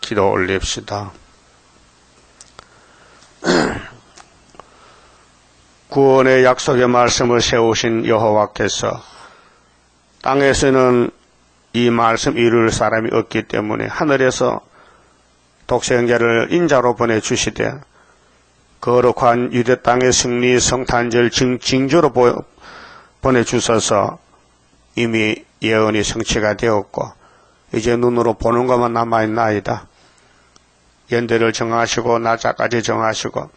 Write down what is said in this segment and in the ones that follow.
기도 올립시다. 구원의 약속의 말씀을 세우신 여호와께서 땅에서는 이 말씀 이룰 사람이 없기 때문에 하늘에서 독생자를 인자로 보내주시되 거룩한 유대 땅의 승리 성탄절 징조로 보내주셔서 이미 예언이 성취가 되었고 이제 눈으로 보는 것만 남아있나이다. 연대를 정하시고 날짜까지 정하시고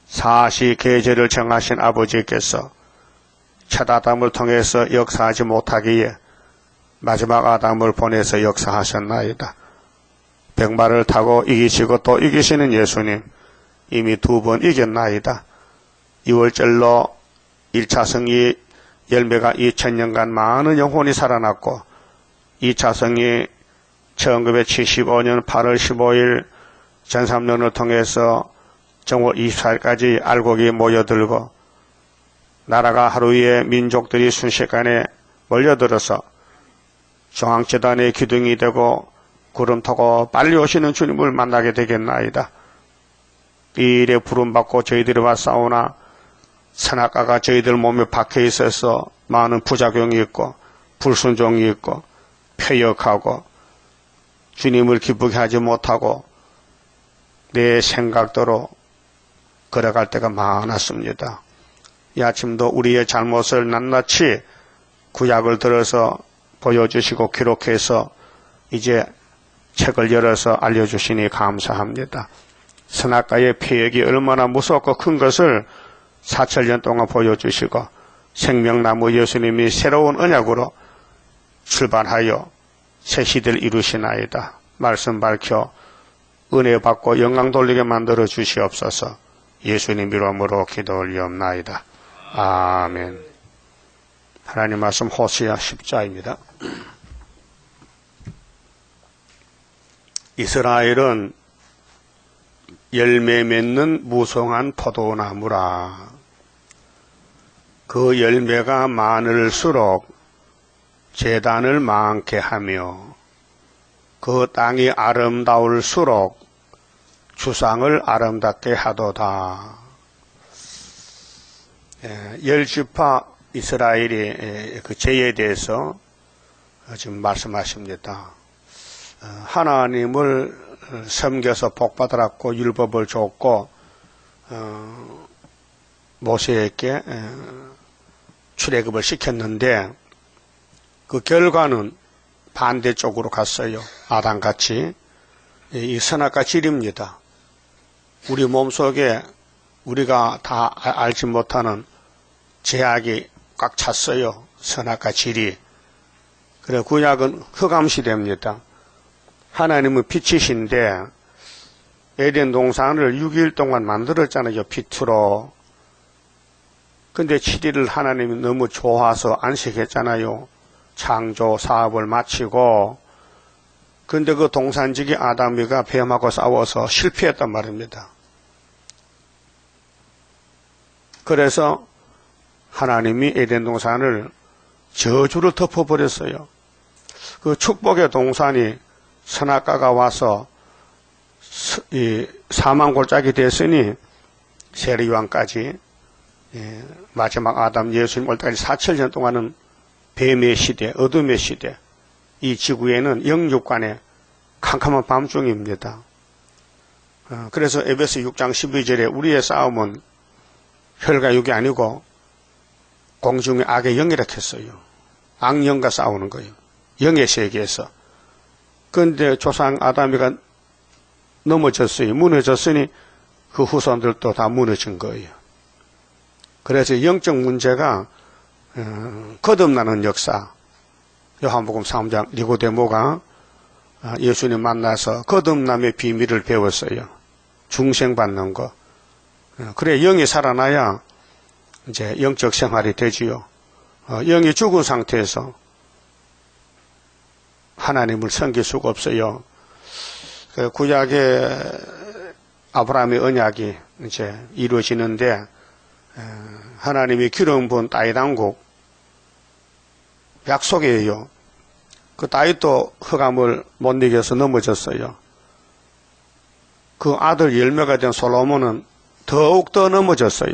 사시 계절을 정하신 아버지께서 첫 아담을 통해서 역사하지 못하기에 마지막 아담을 보내서 역사하셨나이다. 백마를 타고 이기시고 또 이기시는 예수님 이미 2번 이겼나이다. 6월절로 1차 성리 열매가 2000년간 많은 영혼이 살아났고 2차 성리 1975년 8월 15일 전삼년을 통해서 정월 24일까지 알곡이 모여들고 나라가 하루에 민족들이 순식간에 몰려들어서 중앙재단의 기둥이 되고 구름 타고 빨리 오시는 주님을 만나게 되겠나이다. 이 일에 부름받고 저희들이 왔사오나 선악과가 저희들 몸에 박혀 있어서 많은 부작용이 있고 불순종이 있고 폐역하고 주님을 기쁘게 하지 못하고 내 생각대로 걸어갈 때가 많았습니다. 이 아침도 우리의 잘못을 낱낱이 구약을 들어서 보여주시고 기록해서 이제 책을 열어서 알려주시니 감사합니다. 선악과의 폐역이 얼마나 무섭고 큰 것을 4000년 동안 보여주시고 생명나무 예수님이 새로운 언약으로 출발하여 새 시대를 이루시나이다. 말씀 밝혀 은혜 받고 영광 돌리게 만들어 주시옵소서. 예수님 이름으로 기도 올리옵나이다. 아멘. 하나님 말씀 호시아 10자입니다. 이스라엘은 열매 맺는 무성한 포도나무라. 그 열매가 많을수록 재단을 많게 하며 그 땅이 아름다울수록 주상을 아름답게 하도다. 10지파 이스라엘의 그 죄에 대해서 지금 말씀하십니다. 하나님을 섬겨서 복받으라고 율법을 줬고 모세에게 출애굽을 시켰는데 그 결과는 반대쪽으로 갔어요. 아담같이. 이 선악과 질입니다. 우리 몸속에 우리가 다 알지 못하는 죄악이 꽉 찼어요. 선악과 질이. 그래 구약은 흑암시대입니다. 하나님은 빛이신데 에덴 동산을 6일 동안 만들었잖아요. 빛으로. 근데 7일을 하나님이 너무 좋아서 안식했잖아요. 창조 사업을 마치고. 근데 그 동산지기 아담이가 뱀하고 싸워서 실패했단 말입니다. 그래서 하나님이 에덴 동산을 저주를 덮어버렸어요. 그 축복의 동산이 선악과가 와서 이 사망골짜기 됐으니 세리왕까지 마지막 아담 예수님 올 때까지 4000년 동안은 뱀의 시대, 어둠의 시대, 이 지구에는 영육간의 캄캄한 밤중입니다. 그래서 에베소 6장 12절에 우리의 싸움은 혈과 육이 아니고 공중의 악의 영이라 했어요. 악령과 싸우는 거예요. 영의 세계에서. 그런데 조상 아담이가 넘어졌어요. 무너졌으니 그 후손들도 다 무너진 거예요. 그래서 영적 문제가 거듭나는 역사. 요한복음 3장 니고데모가 예수님 만나서 거듭남의 비밀을 배웠어요. 중생받는 거. 그래 영이 살아나야 이제 영적 생활이 되지요. 영이 죽은 상태에서 하나님을 섬길 수가 없어요. 구약의 아브라함의 언약이 이제 이루어지는데 하나님이 기름 부은 땅의 당국 약속이에요. 그 다윗도 흑암을 못 이겨서 넘어졌어요. 그 아들 열매가 된 솔로몬은 더욱더 넘어졌어요.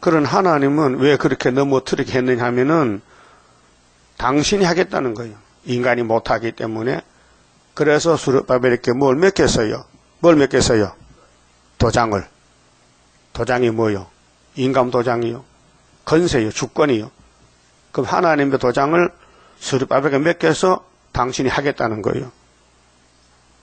그런 하나님은 왜 그렇게 넘어뜨리게 했느냐 하면은 당신이 하겠다는 거예요. 인간이 못하기 때문에. 그래서 스룹바벨에게 뭘 맡겼어요? 뭘 맡겼어요? 도장을. 도장이 뭐요? 인감 도장이요. 건세요. 주권이요. 그럼 하나님의 도장을 스룹바벨에게 맡겨서 당신이 하겠다는 거예요.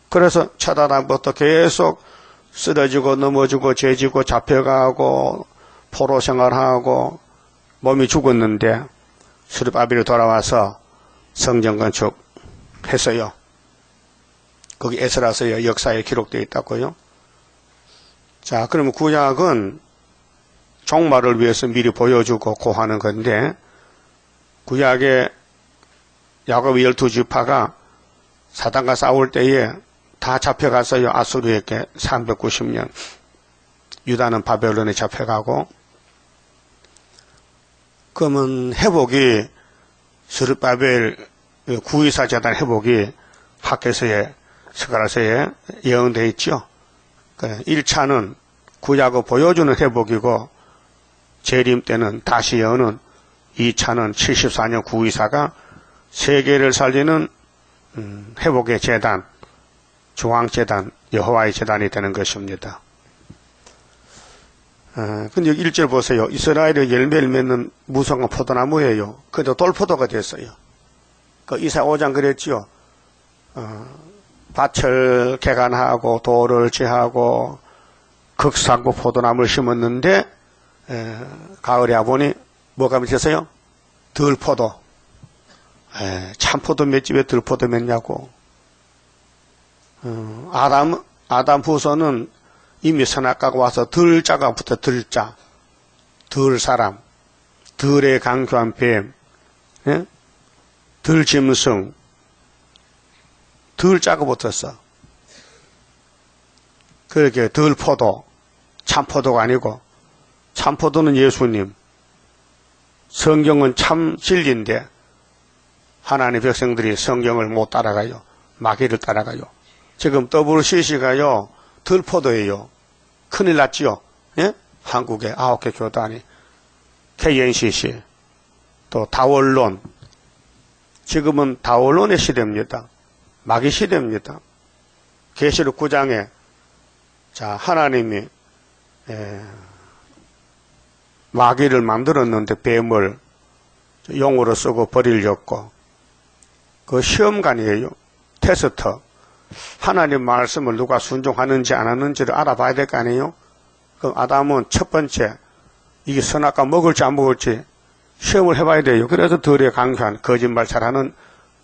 그래서 첫 아담부터 계속 쓰러지고 넘어지고 죄지고 잡혀가고 포로 생활하고 몸이 죽었는데 스룹바벨이 돌아와서 성전 건축했어요. 거기 에스라서 역사에 기록되어 있다고요. 자, 그러면 구약은 종말을 위해서 미리 보여주고 고하는 건데 구약의 야곱의 12지파가 사단과 싸울 때에 다 잡혀갔어요. 아수르에게 390년. 유다는 바벨론에 잡혀가고. 그러면 회복이 스룹바벨 구의사 재단 회복이 학개서에 스가랴서에 예언되어 있죠. 1차는 구약을 보여주는 회복이고 재림 때는 다시 여는 2차는 74년 구의사가 세계를 살리는 회복의 재단, 중앙재단, 여호와의 재단이 되는 것입니다. 근데 1절 보세요. 이스라엘의 열매를 맺는 무성한 포도나무예요. 그래도 돌포도가 됐어요. 그 이사야 5장 그랬지요. 밭을 개간하고 돌을 제하고 극상고 포도나무를 심었는데 가을에 와보니 뭐가 맺혔어요? 들포도. 참포도 몇 집에 들포도 맺냐고. 아담 후손은 이미 선악과가 와서 들자가 붙어 들자. 들 사람. 들의 강교한 뱀. 들 짐승. 들자가 붙었어. 그렇게 들포도. 참포도가 아니고 참포도는 예수님. 성경은 참 진리인데 하나님의 백성들이 성경을 못 따라가요. 마귀를 따라가요. 지금 WCC가요. 들포도예요. 큰일 났지요. 예? 한국에 9개 교단이. KNCC. 또 다원론. 지금은 다원론의 시대입니다. 마귀 시대입니다. 계시록 9장에 자 하나님이 마귀를 만들었는데 뱀을 용으로 쓰고 버리려고 그 시험관이에요. 테스트. 하나님 말씀을 누가 순종하는지 안 하는지를 알아봐야 될 거 아니에요? 그럼 아담은 첫 번째 이게 선악과 먹을지 안 먹을지 시험을 해봐야 돼요. 그래서 덜에 강한 거짓말 잘하는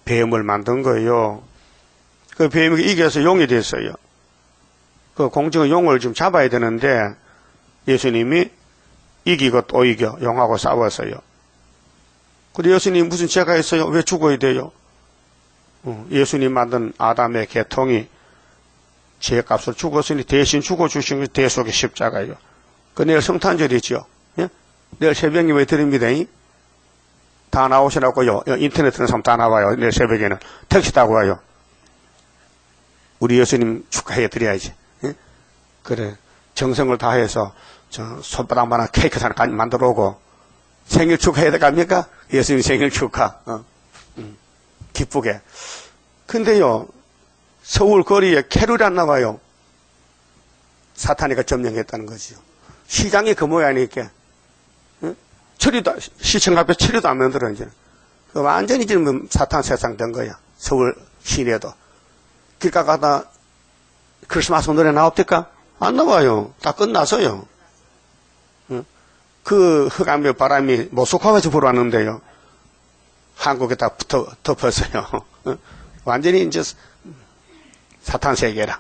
뱀을 만든 거예요. 그 뱀이 이겨서 용이 됐어요. 그 공중의 용을 좀 잡아야 되는데 예수님이 이기고 또 이겨 용하고 싸웠어요. 근데 예수님 무슨 죄가 있어요? 왜 죽어야 돼요? 예수님 만든 아담의 계통이 죄값을 죽었으니 대신 죽어주신 게 대속의 십자가예요. 그 내일 성탄절이죠. 예? 내일 새벽 예배 드립니다. 다 나오시라고요. 인터넷에는 다 나와요. 내일 새벽에는 택시 타고 와요. 우리 예수님 축하해 드려야지. 예? 그래 정성을 다해서 저 손바닥만한 케이크 하나 만들어 오고 생일 축하해야 됩니까? 예수님 생일 축하. 기쁘게. 근데요, 서울 거리에 캐롤이 안 나와요. 사탄이가 점령했다는 거지요. 시장이 그 모양이니까. 응? 시청 앞에 처리도 안 만들어, 이제. 그 완전히 지금 사탄 세상 된 거야. 서울 시내도. 길가 가다 크리스마스 노래 나옵니까? 안 나와요. 다 끝나서요. 응? 그 흑암의 바람이 모스크바에서 불어왔는데요. 한국에 다 덮었어요. 완전히 이제 사탄 세계라.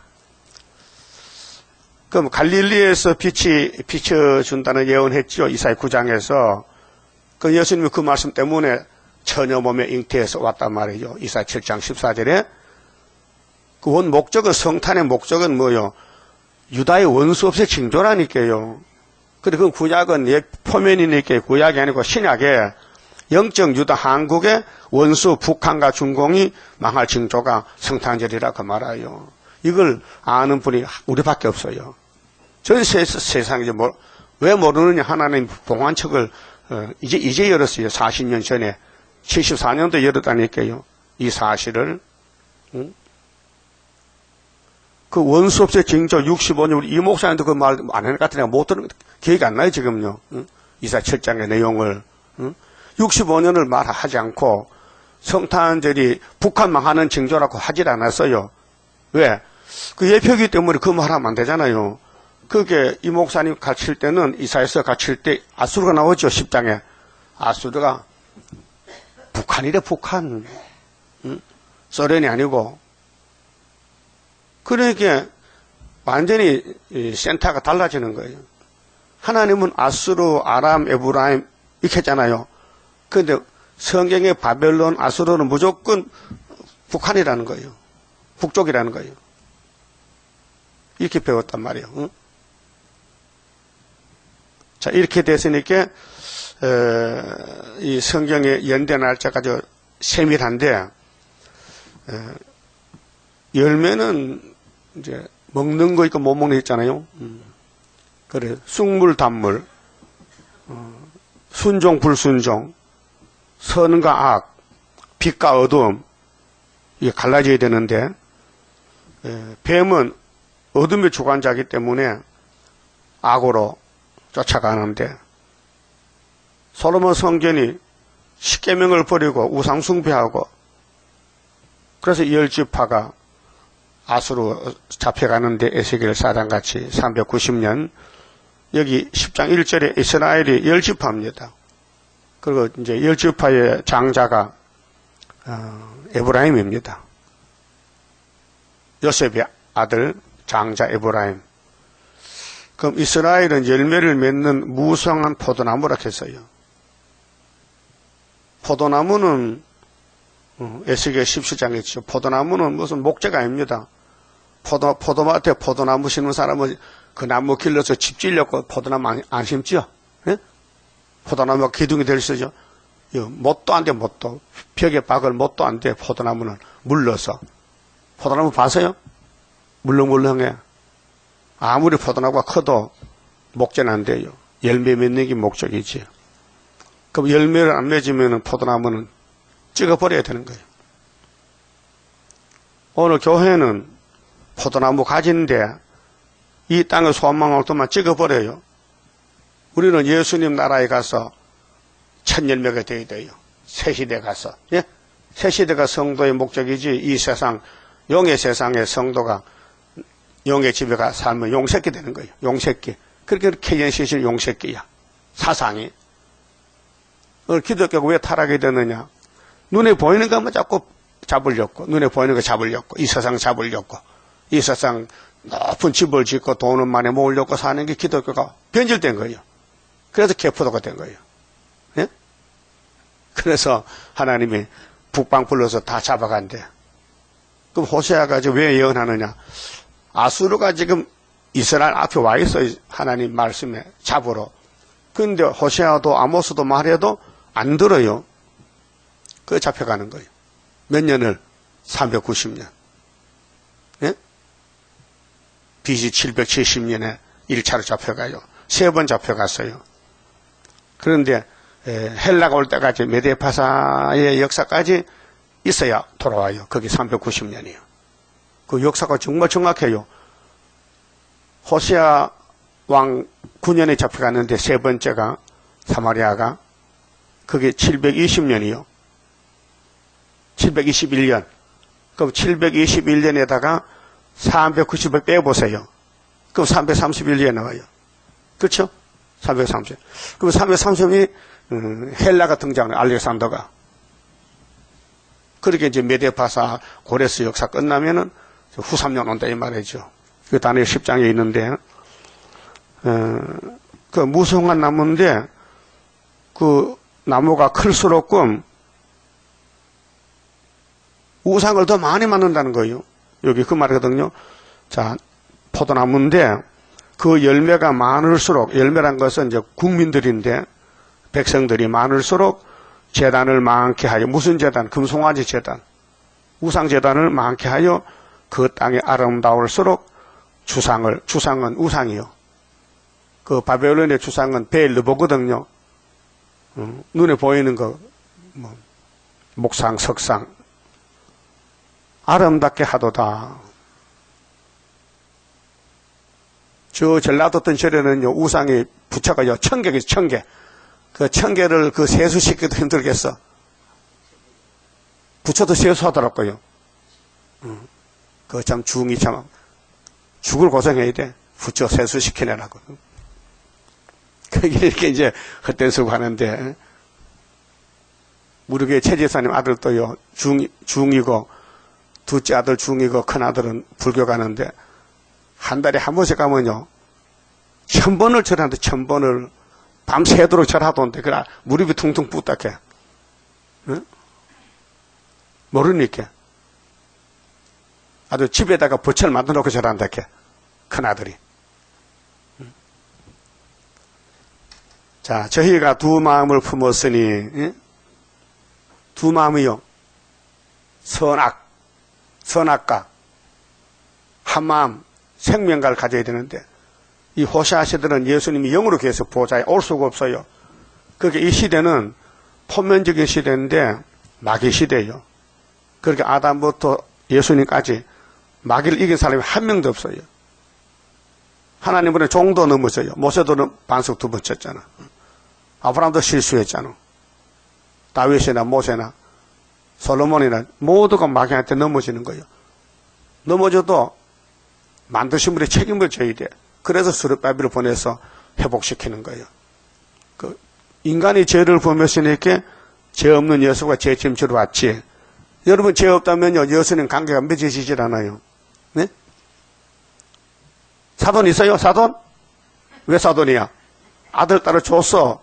그럼 갈릴리에서 빛이 비춰준다는 예언했죠. 이사야 9장에서. 그 예수님이 그 말씀 때문에 처녀 몸에 잉태해서 왔단 말이죠. 이사야 7장 14절에. 그 원 목적은 성탄의 목적은 뭐요? 유다의 원수 없이 징조라니까요. 근데 그 구약은 표면이니까 구약이 아니고 신약에 영적 유다 한국의 원수 북한과 중공이 망할 징조가 성탄절이라 그 말아요. 이걸 아는 분이 우리밖에 없어요. 전 세상에 왜 모르느냐. 하나님 봉환책을 이제 열었어요. 40년 전에 74년도 열었다니까요. 이 사실을 그 원수 없의 징조 65년 우리 이 목사님도 그 말 안 하는 것 같으니까 못 들은 기억이 안 나요 지금요. 이사 7장의 내용을 65년을 말하지 않고 성탄절이 북한 망하는 징조라고 하질 않았어요. 왜? 그 예표기 때문에 그 말하면 안 되잖아요. 그게 이 목사님 가르칠 때는 이사야서 가르칠 때 아수르가 나오죠. 10장에. 아수르가 북한이래 북한. 소련이 아니고. 그러니까 완전히 센터가 달라지는 거예요. 하나님은 아수르, 아람, 에브라임 이렇게 했잖아요. 그런데 성경의 바벨론, 아수르는 무조건 북한이라는 거예요. 북쪽이라는 거예요. 이렇게 배웠단 말이에요. 응? 자, 이렇게 됐으니까 이 성경의 연대 날짜가 아주 세밀한데 열매는 이제 먹는 거 있고 못 먹는 거 있잖아요. 그래 쑥물 단물, 순종 불순종, 선과 악, 빛과 어두움 이게 갈라져야 되는데 뱀은 어둠의 주관자이기 때문에 악으로 쫓아가는데 솔로몬 성전이 십계명을 버리고 우상 숭배하고 그래서 열지파가 아수로 잡혀가는데 에스겔 4장같이 390년 여기 10장 1절에 이스라엘이 열지파입니다. 그리고 이제 열지파의 장자가 에브라임입니다. 요셉의 아들 장자 에브라임. 그럼 이스라엘은 열매를 맺는 무성한 포도나무라 했어요. 포도나무는 에스겔 17장에 있죠. 포도나무는 무슨 목재가 아닙니다. 포도밭에 포도나무 심는 사람은 그 나무 길러서 집 질렸고 포도나무 안 심지요? 예? 포도나무가 기둥이 될 수 있죠. 못도 안 돼, 못도. 벽에 박을 못도 안 돼, 포도나무는. 물러서. 포도나무 봐서요? 물렁물렁해. 아무리 포도나무가 커도 목재는 안 돼요. 열매 맺는 게 목적이지. 그럼 열매를 안 맺으면 포도나무는 찍어버려야 되는 거예요. 오늘 교회는 포도나무 가지는데 이 땅의 소망을 또만 찍어버려요. 우리는 예수님 나라에 가서 첫 열매가 되어야 돼요. 새 시대 가서. 예? 새 시대가 성도의 목적이지 이 세상, 용의 세상의 성도가 용의 집에 가 살면 용새끼 되는 거예요. 용새끼. 그렇게 케이언시실 용새끼야. 사상이. 오늘 기독교가 왜 타락이 되느냐. 눈에 보이는 것만 자꾸 잡으려고. 눈에 보이는 거 잡으려고. 이 세상 잡으려고. 이 세상 높은 집을 짓고 돈을 많이 모으려고 사는 게 기독교가 변질된 거예요. 그래서 개포도가 된 거예요. 예? 그래서 하나님이 북방 불러서 다 잡아간대. 그럼 호세아가 왜 예언하느냐. 아수르가 지금 이스라엘 앞에 와 있어요. 하나님 말씀에 잡으러. 그런데 호세아도 아모스도 말해도 안 들어요. 그 잡혀가는 거예요. 몇 년을? 390년. 예? BC 770년에 1차로 잡혀가요. 3번 잡혀갔어요. 그런데 헬라가 올 때까지 메데파사의 역사까지 있어야 돌아와요. 거기 390년이에요. 그 역사가 정말 정확해요. 호세아 왕 9년에 잡혀갔는데 세 번째가 사마리아가 그게 720년이요. 721년. 그럼 721년에다가 390을 빼보세요. 그럼 331년에 나와요. 그렇죠? 330. 그럼 330이 헬라가 등장해요. 알렉산더가. 그렇게 이제 메데파사 고레스 역사 끝나면은 후 3년 온다 이 말이죠. 그 다니엘 10장에 있는데 그 무성한 나무인데 그 나무가 클수록 우상을 더 많이 만든다는 거예요. 여기 그 말이거든요. 자, 포도나무인데 그 열매가 많을수록, 열매란 것은 이제 국민들인데 백성들이 많을수록 제단을 많게 하여, 무슨 제단? 금송아지 제단, 우상 제단을 많게 하여 그 땅이 아름다울수록 주상은 우상이요. 그 바벨론의 주상은 베엘르보거든요. 눈에 보이는 거, 목상, 석상, 아름답게 하도다. 저 전라도 어떤 절에는요, 우상이 부처가요, 천개겠죠, 천개. 그 천개를 그 세수시키기도 힘들겠어. 부처도 세수하더라고요. 그 참 중이 참, 죽을 고생해야 돼. 부처 세수시키느라고. 그게 이렇게 이제 헛된 수고 하는데, 우리 교회 최지사님 아들도요, 중이고, 둘째 아들 중이고, 큰 아들은 불교 가는데, 한 달에 한 번씩 가면요, 1000번을 절하는데, 1000번을 밤새도록 절하던데, 그래, 무릎이 퉁퉁 붓닥해. 응? 모르니까. 아주 집에다가 버철 만들어 놓고 절한다, 해. 큰 아들이. 자, 저희가 두 마음을 품었으니, 예? 두 마음이요. 선악과, 한 마음, 생명가를 가져야 되는데, 이 호시아 시대는 예수님이 영으로 계속 보좌에 올 수가 없어요. 그러니까 이 시대는 포면적인 시대인데, 마귀 시대예요. 그러니까 아담부터 예수님까지 마귀를 이긴 사람이 한 명도 없어요. 하나님은 종도 넘어져요. 모세도 반석 2번 쳤잖아. 아브라함도 실수했잖아. 다윗이나 모세나 솔로몬이나 모두가 마귀한테 넘어지는 거예요. 넘어져도 만드신 분이 책임을 져야 돼. 그래서 스룹바벨을 보내서 회복시키는 거예요. 그 인간이 죄를 범했으니까 죄 없는 예수가 죄짐지로 왔지. 여러분 죄 없다면요, 예수님 관계가 맺어지질 않아요. 네? 사돈 있어요? 사돈? 왜 사돈이야? 아들, 딸을 줬어.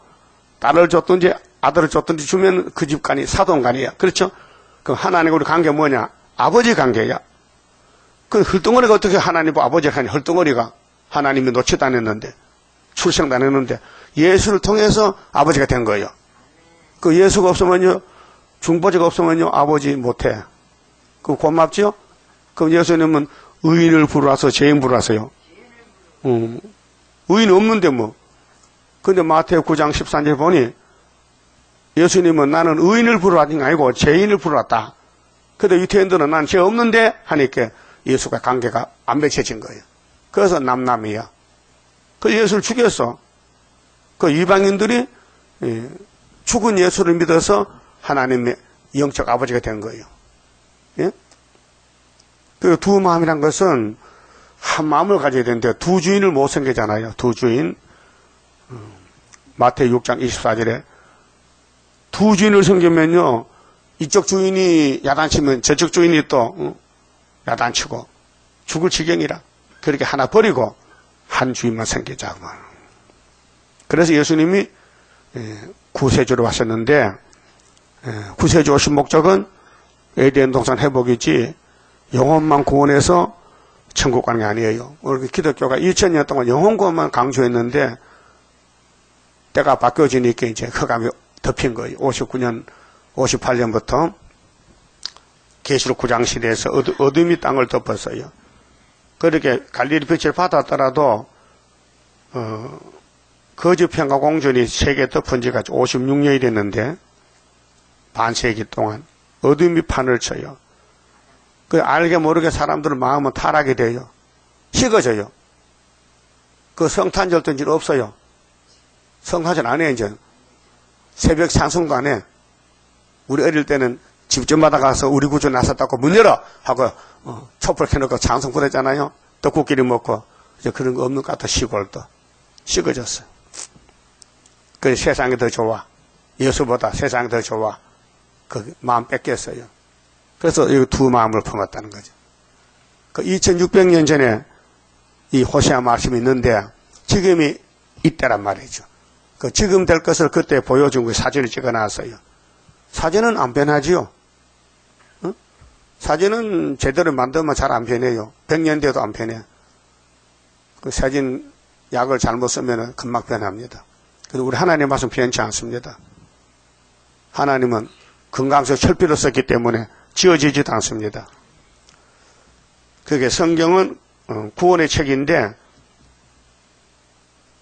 딸을 줬든지 아들을 줬든지 주면 그 집간이 사돈간이야. 그렇죠? 그럼 하나님과 우리 관계가 뭐냐? 아버지 관계야. 그 헐덩어리가 어떻게 하나님과 아버지가 하냐? 헐덩어리가 하나님이 노치도 안 했는데, 출생도 안 했는데, 예수를 통해서 아버지가 된 거예요. 그 예수가 없으면요, 중보자가 없으면요, 아버지 못해. 그럼 고맙지요? 그럼 예수님은 의인을 부르라서 죄인 부르라서요. 의인 없는데 뭐. 근데 마태오 9장 14절 보니 예수님은 나는 의인을 부르라는 게 아니고 죄인을 부르랐다. 근데 유태인들은 난 죄 없는데 하니까 예수가 관계가 안 맺혀진 거예요. 그래서 남남이야. 그 예수를 죽였어. 그 이방인들이 죽은 예수를 믿어서 하나님의 영적 아버지가 된 거예요. 예? 그 두 마음이란 것은 한 마음을 가져야 되는데 두 주인을 못 섬기잖아요. 두 주인. 마태오 6장 24절에 두 주인을 섬기면요, 이쪽 주인이 야단치면 저쪽 주인이 또 야단치고 죽을 지경이라. 그렇게 하나 버리고 한 주인만 섬기자고. 그래서 예수님이 구세주로 왔었는데, 구세주 오신 목적은 에덴 동산 회복이지 영혼만 구원해서 천국 가는 게 아니에요. 우리 기독교가 2000년 동안 영혼 구원만 강조했는데 때가 바뀌어지니까 이제 흑암이 덮인 거예요. 59년, 58년부터 계시록 9장 시대에서 어둠이 땅을 덮었어요. 그렇게 갈릴리 빛을 받았더라도 거짓 평가 공전이 세계에 덮은 지가 56년이 됐는데 반세기 동안 어둠이 판을 쳐요. 그 알게 모르게 사람들 마음은 타락이 돼요. 식어져요. 그 성탄절도 이제 없어요. 성탄절 안 해, 이제. 새벽 찬송도 안 해. 우리 어릴 때는 집집마다 가서 우리 구주 나섰다고 문 열어! 하고, 촛불 켜놓고 찬송 부르잖아요. 떡국끼리 먹고. 이제 그런 거 없는 것 같아, 시골도. 식어졌어요. 그 세상이 더 좋아. 예수보다 세상이 더 좋아. 그 마음 뺏겼어요. 그래서 이 두 마음을 품었다는 거죠. 그 2600년 전에 이 호시아 말씀이 있는데 지금이 이때란 말이죠. 그 지금 될 것을 그때 보여준 거 사진을 찍어 놨어요. 사진은 안 변하지요. 어? 사진은 제대로 만들면 잘 안 변해요. 100년 돼도 안 변해. 그 사진 약을 잘못 쓰면 금방 변합니다. 그래서 우리 하나님 말씀 변치 않습니다. 하나님은 금강석 철피를 썼기 때문에 지어지지도 않습니다. 그게 성경은 구원의 책인데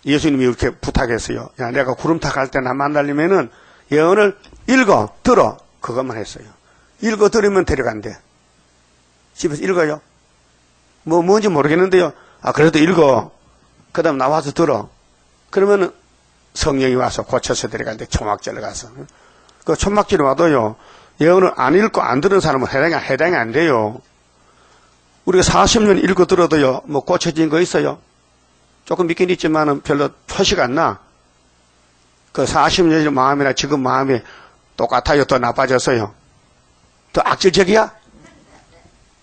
예수님이 이렇게 부탁했어요. 야, 내가 구름타 갈 때 나 만나려면은 예언을 읽어, 들어. 그것만 했어요. 읽어 들으면 데려간대. 집에서 읽어요. 뭔지 모르겠는데요. 아, 그래도 읽어. 그 다음 나와서 들어. 그러면은 성령이 와서 고쳐서 데려간대. 초막절에 가서. 그 초막절에 와도요, 예언을 안 읽고 안 들은 사람은 해당이 안 돼요. 우리가 40년 읽고 들어도요, 뭐 고쳐진 거 있어요? 조금 믿긴 있지만은 별로 표시가 안 나. 그 40년의 마음이나 지금 마음이 똑같아요? 더 나빠졌어요? 더 악질적이야?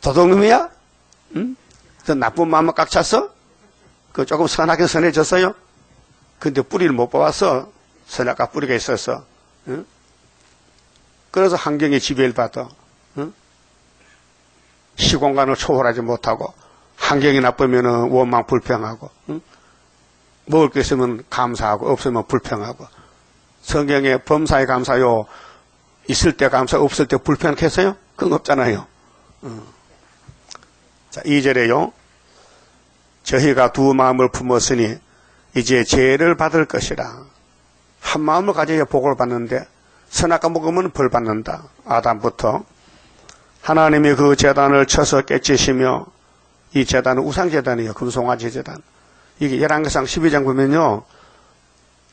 도둑놈이야? 응? 더 나쁜 마음을 꽉 찼어? 그 조금 선하게 선해졌어요? 근데 뿌리를 못 뽑았어. 선악과 뿌리가 있어서. 응? 그래서 환경에 지배를 받아. 응? 시공간을 초월하지 못하고, 환경이 나쁘면 원망 불평하고, 응? 먹을 게 있으면 감사하고, 없으면 불평하고. 성경에 범사에 감사요, 있을 때 감사, 없을 때 불평했어요? 그건 없잖아요. 자, 2절에요. 저희가 두 마음을 품었으니 이제 죄를 받을 것이라. 한 마음을 가져야 복을 받는데 선악과 먹으면 벌 받는다. 아담부터. 하나님이 그 제단을 쳐서 깨치시며, 이 제단은 우상제단이에요. 금송아지 제단. 이게 열왕기상 12장 보면요,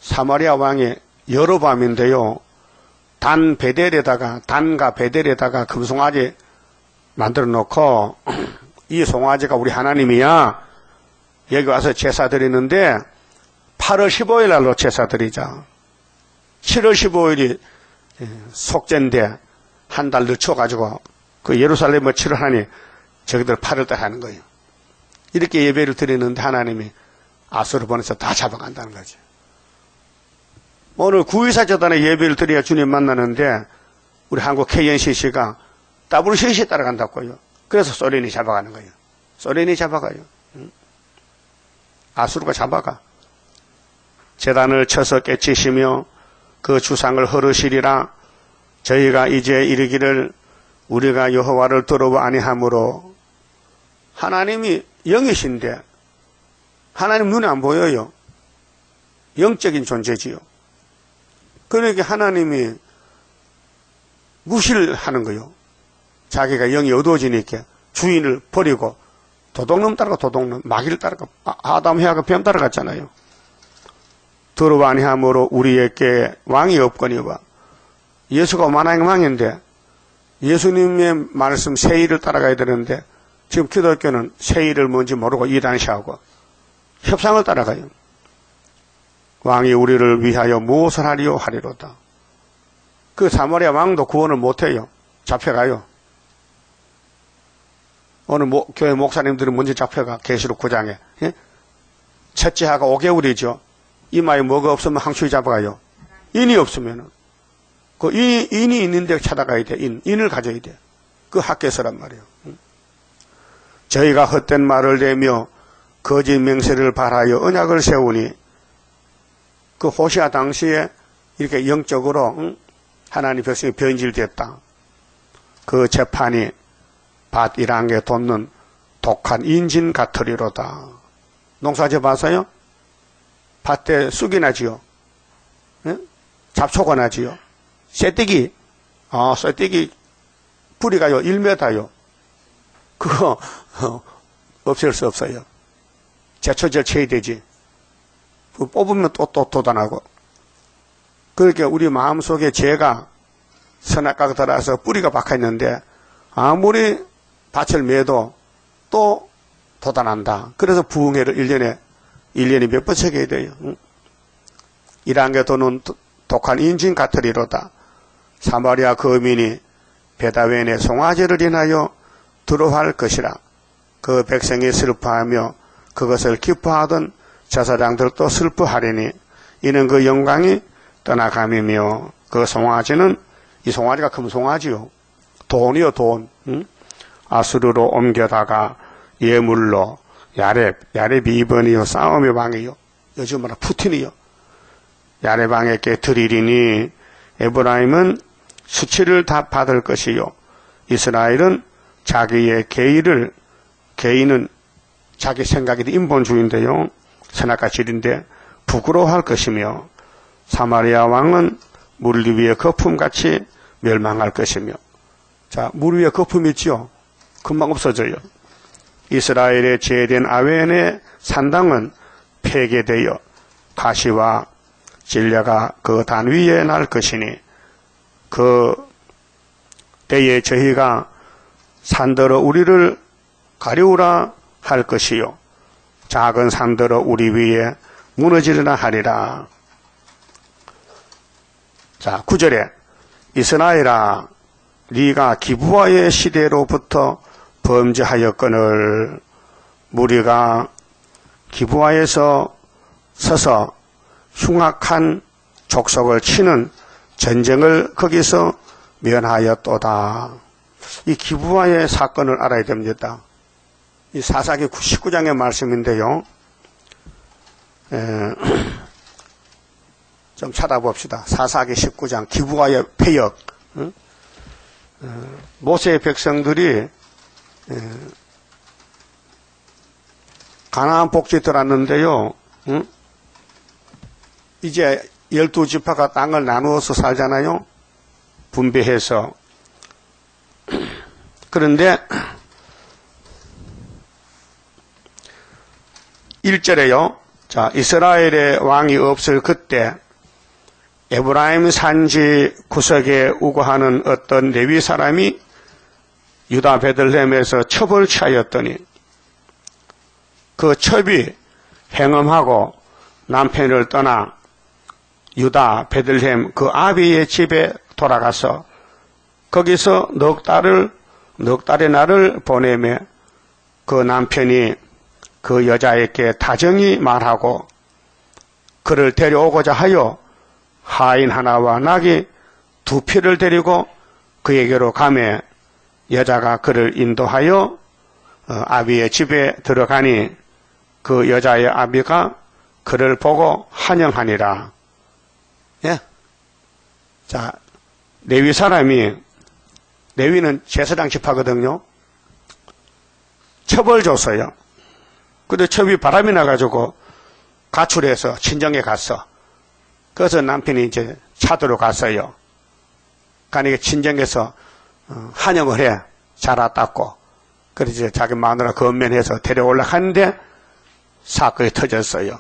사마리아 왕이 여로보암인데요, 단과 베델에다가 금송아지 만들어 놓고, 이 송아지가 우리 하나님이야. 여기 와서 제사 드리는데 8월 15일 날로 제사 드리자. 7월 15일이 속죄인데 한 달 늦춰가지고 그 예루살렘을 치러하니 저기들 8월 달 하는 거예요. 이렇게 예배를 드리는데 하나님이 아수르 보내서 다 잡아간다는 거죠. 오늘 구의사제단에 예배를 드려야 주님 만나는데 우리 한국 KNCC가 WCC 따라간다고요. 그래서 소련이 잡아가는 거예요. 소련이 잡아가요. 아수르가 잡아가. 제단을 쳐서 깨치시며 그 주상을 허르시리라. 저희가 이제 이르기를 우리가 여호와를 두려워 아니하므로. 하나님이 영이신데 하나님 눈에 안 보여요. 영적인 존재지요. 그러니까 하나님이 무시를 하는 거예요. 자기가 영이 어두워지니까 주인을 버리고 도둑놈 따라가 도둑놈, 마귀를 따라가, 아담 해하가 뱀 따라갔잖아요. 두려워 아니하므로 우리에게 왕이 없거니와. 예수가 만왕의 왕인데 예수님의 말씀 세일을 따라가야 되는데 지금 기독교는 세일을 뭔지 모르고 이단시하고 협상을 따라가요. 왕이 우리를 위하여 무엇을 하리요 하리로다. 그 사마리아 왕도 구원을 못해요. 잡혀가요. 오늘 교회 목사님들은 먼저 잡혀가. 계시록 9장에. 예? 첫째 하가 5개월이죠. 이마에 뭐가 없으면 항추이 잡아가요. 인이 없으면은. 그 인이 있는데 찾아가야 돼. 인을 가져야 돼. 그 학교에서란 말이에요. 저희가 헛된 말을 내며 거짓 명세를 발하여 언약을 세우니, 그 호시아 당시에 이렇게 영적으로 하나님 백성이 변질됐다. 그 재판이 밭 1항에 돋는 독한 인진 같으리로다. 농사지어 봐서요? 밭에 쑥이 나지요. 네? 잡초가 나지요. 쇠떼기. 쇠떼기 뿌리가요 1m요. 그거 없앨 수 없어요. 제초절 쳐야 되지. 뽑으면 또 돋아나고. 그러니까 우리 마음속에 죄가 선악과가 들어와서 뿌리가 박혀있는데 아무리 밭을 매도 또 돋아난다. 그래서 부흥회를 1년에 몇 번씩 해야 돼요. 1항에 도는 독한 인진 같으리로다. 사마리아 거민이 베다웬의 송아지를 인하여 두려워할 것이라. 그 백성이 슬퍼하며 그것을 기뻐하던 제사장들도 슬퍼하리니 이는 그 영광이 떠나감이며 그 송아지는, 이 송아지가 금송아지요. 돈이요, 돈. 아수르로 옮겨다가 예물로 야렙이 2번이요. 싸움의 왕이요. 요즘 말하 푸틴이요. 야렙 왕에게 드리리니 에브라임은 수치를 다 받을 것이요 이스라엘은 자기의 개인은 자기 생각이 인본주의인데요 선악과 질인데 부끄러워할 것이며 사마리아 왕은 물 위의 거품같이 멸망할 것이며 자, 물 위에 거품이 있죠. 금방 없어져요. 이스라엘의 제된 아웬의 산당은 폐괴되어 가시와 진려가 그 단 위에 날 것이니 그 때에 저희가 산더러 우리를 가려우라 할 것이요 작은 산더러 우리 위에 무너지리라 하리라. 자, 9절에 이스라엘아 네가 기브아의 시대로부터 범죄하였거늘 무리가 기브아에서 서서 흉악한 족속을 치는 전쟁을 거기서 면하였도다. 이 기브아의 사건을 알아야 됩니다. 이 사사기 19장의 말씀인데요. 좀 찾아봅시다. 사사기 19장 기브아의 패역. 모세의 백성들이 가나안 복지에 들어왔는데요. 이제 12지파가 땅을 나누어서 살잖아요. 분배해서. 그런데 1절에요. 자, 이스라엘의 왕이 없을 그때 에브라임 산지 구석에 우거하는 어떤 레위 사람이 유다 베들레헴에서 첩을 취하였더니 그 첩이 행음하고 남편을 떠나 유다 베들레헴 그 아비의 집에 돌아가서 거기서 넉 달의 날을 보내며 그 남편이 그 여자에게 다정히 말하고 그를 데려오고자 하여 하인 하나와 나귀 2匹를 데리고 그에게로 가매 여자가 그를 인도하여 아비의 집에 들어가니 그 여자의 아비가 그를 보고 환영하니라. 예. 자, 레위 사람이 레위는 제사장 지파거든요. 첩을 줬어요. 근데 첩이 바람이 나가지고 가출해서 친정에 갔어. 그래서 남편이 이제 찾으러 갔어요. 그러니까 친정에서 환영을 해. 잘 왔다고. 그래서 이제 자기 마누라 건면해서 데려오려고 하는데 사건이 터졌어요.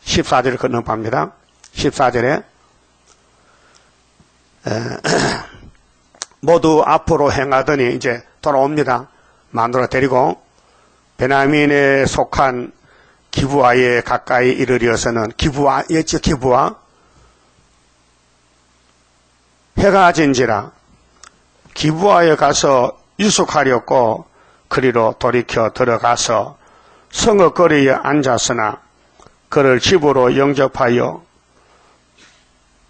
14절을 건너갑니다. 14절에 모두 앞으로 행하더니 이제 돌아옵니다. 마누라 데리고 베냐민에 속한 기브아에 가까이 이르려서는 기브아였죠. 기브아 해가 진지라 기브아에 가서 유숙하려고 그리로 돌이켜 들어가서 성읍거리에 앉았으나 그를 집으로 영접하여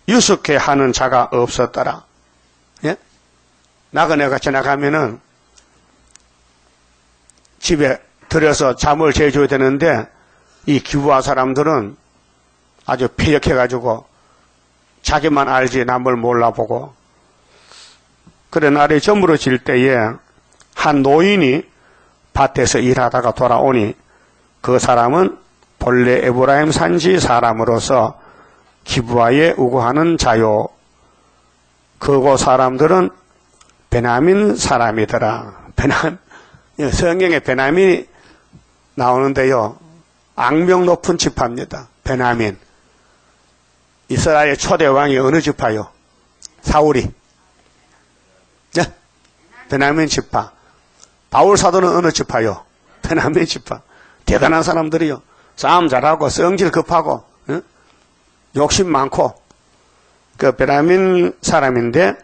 유숙해 하는 자가 없었더라. 예? 나그네가 지나가면은 집에 들여서 잠을 재줘야 되는데 이 기브아 사람들은 아주 폐역해가지고 자기만 알지 남을 몰라보고 그래 날이 저물어질 때에 한 노인이 밭에서 일하다가 돌아오니 그 사람은 본래 에브라임 산지 사람으로서 기브아에 우거하는 자요. 그곳 사람들은 베냐민 사람이더라. 성경에 베냐민이 나오는데요. 악명 높은 지파입니다. 베냐민. 이스라엘 초대 왕이 어느 지파요? 사울이. 네? 베냐민 지파. 바울 사도는 어느 지파요? 베냐민 지파. 대단한 사람들이요. 싸움 잘하고 성질 급하고 욕심 많고 그 베냐민 사람인데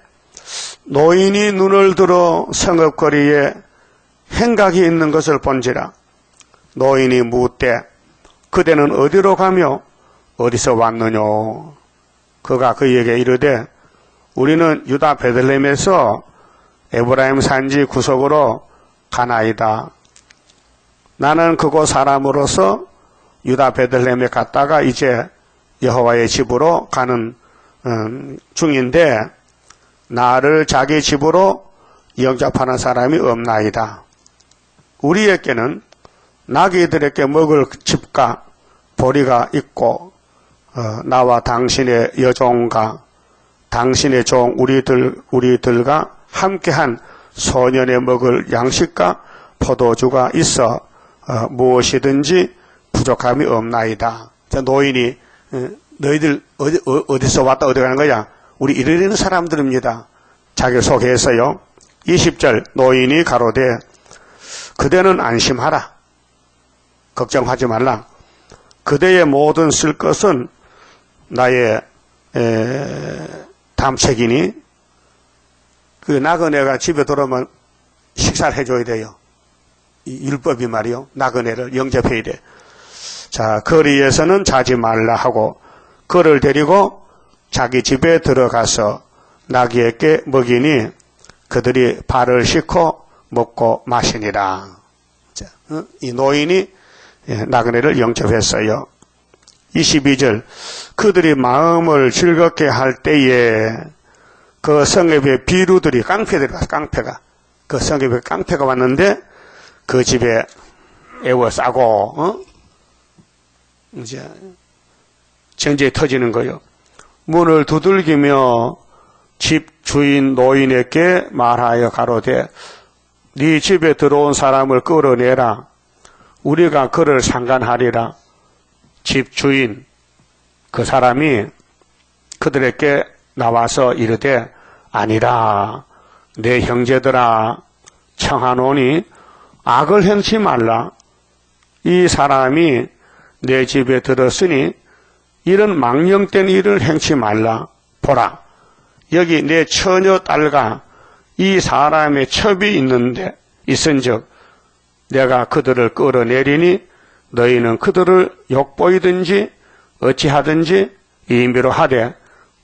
노인이 눈을 들어 성읍거리에 행각이 있는 것을 본지라 노인이 묻되 그대는 어디로 가며 어디서 왔느냐 그가 그에게 이르되 우리는 유다 베들레헴에서 에브라임 산지 구석으로 가나이다. 나는 그곳 사람으로서 유다 베들레헴에 갔다가 이제 여호와의 집으로 가는 중인데 나를 자기 집으로 영접하는 사람이 없나이다. 우리에게는 나귀들에게 먹을 집과 보리가 있고 나와 당신의 여종과 당신의 종 우리들과 함께한 소년의 먹을 양식과 포도주가 있어 무엇이든지 부족함이 없나이다. 노인이 너희들 어디서 왔다 어디 가는 거야? 우리 이러는 사람들입니다. 자기를 소개했어요. 20절 노인이 가로되 그대는 안심하라. 걱정하지 말라. 그대의 모든 쓸 것은 나의 담책이니 그 나그네가 집에 들어오면 식사를 해줘야 돼요. 이 율법이 말이요. 나그네를 영접해야 돼. 자, 거리에서는 자지 말라 하고 그를 데리고 자기 집에 들어가서 나귀에게 먹이니 그들이 발을 씻고 먹고 마시니라. 자, 이 노인이 나그네를 영접했어요. 22절 그들이 마음을 즐겁게 할 때에 그 성읍의 비루들이 깡패들이 왔어. 깡패가 그 성읍에 깡패가 왔는데 그 집에 애워싸고 이제 전쟁이 터지는 거예요. 문을 두들기며 집 주인 노인에게 말하여 가로되 네 집에 들어온 사람을 끌어내라. 우리가 그를 상관하리라. 집 주인 그 사람이 그들에게 나와서 이르되 아니라 내 형제들아 청하노니 악을 행치 말라. 이 사람이 내 집에 들었으니 이런 망령된 일을 행치 말라. 보라 여기 내 처녀 딸과 이 사람의 첩이 있은즉 내가 그들을 끌어내리니 너희는 그들을 욕보이든지 어찌하든지 임의로 하되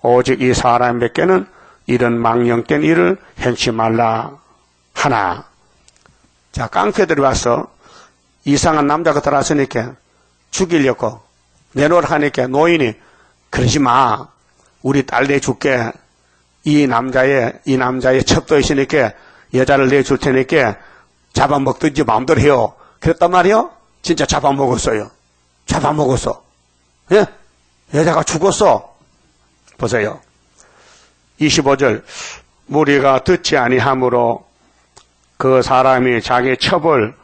오직 이 사람에게는 이런 망령된 일을 행치 말라 하나. 자, 깡패들이 와서 이상한 남자가 들어왔으니까 죽이려고 내놓으라 하니까 노인이 그러지 마. 우리 딸 내줄게. 이 남자의 첩도 있으니까 여자를 내줄 테니까 잡아먹든지 마음대로 해요. 그랬단 말이요. 진짜 잡아먹었어요. 잡아먹었어. 예? 여자가 죽었어. 보세요. 25절 무리가 듣지 아니하므로 그 사람이 자기 첩을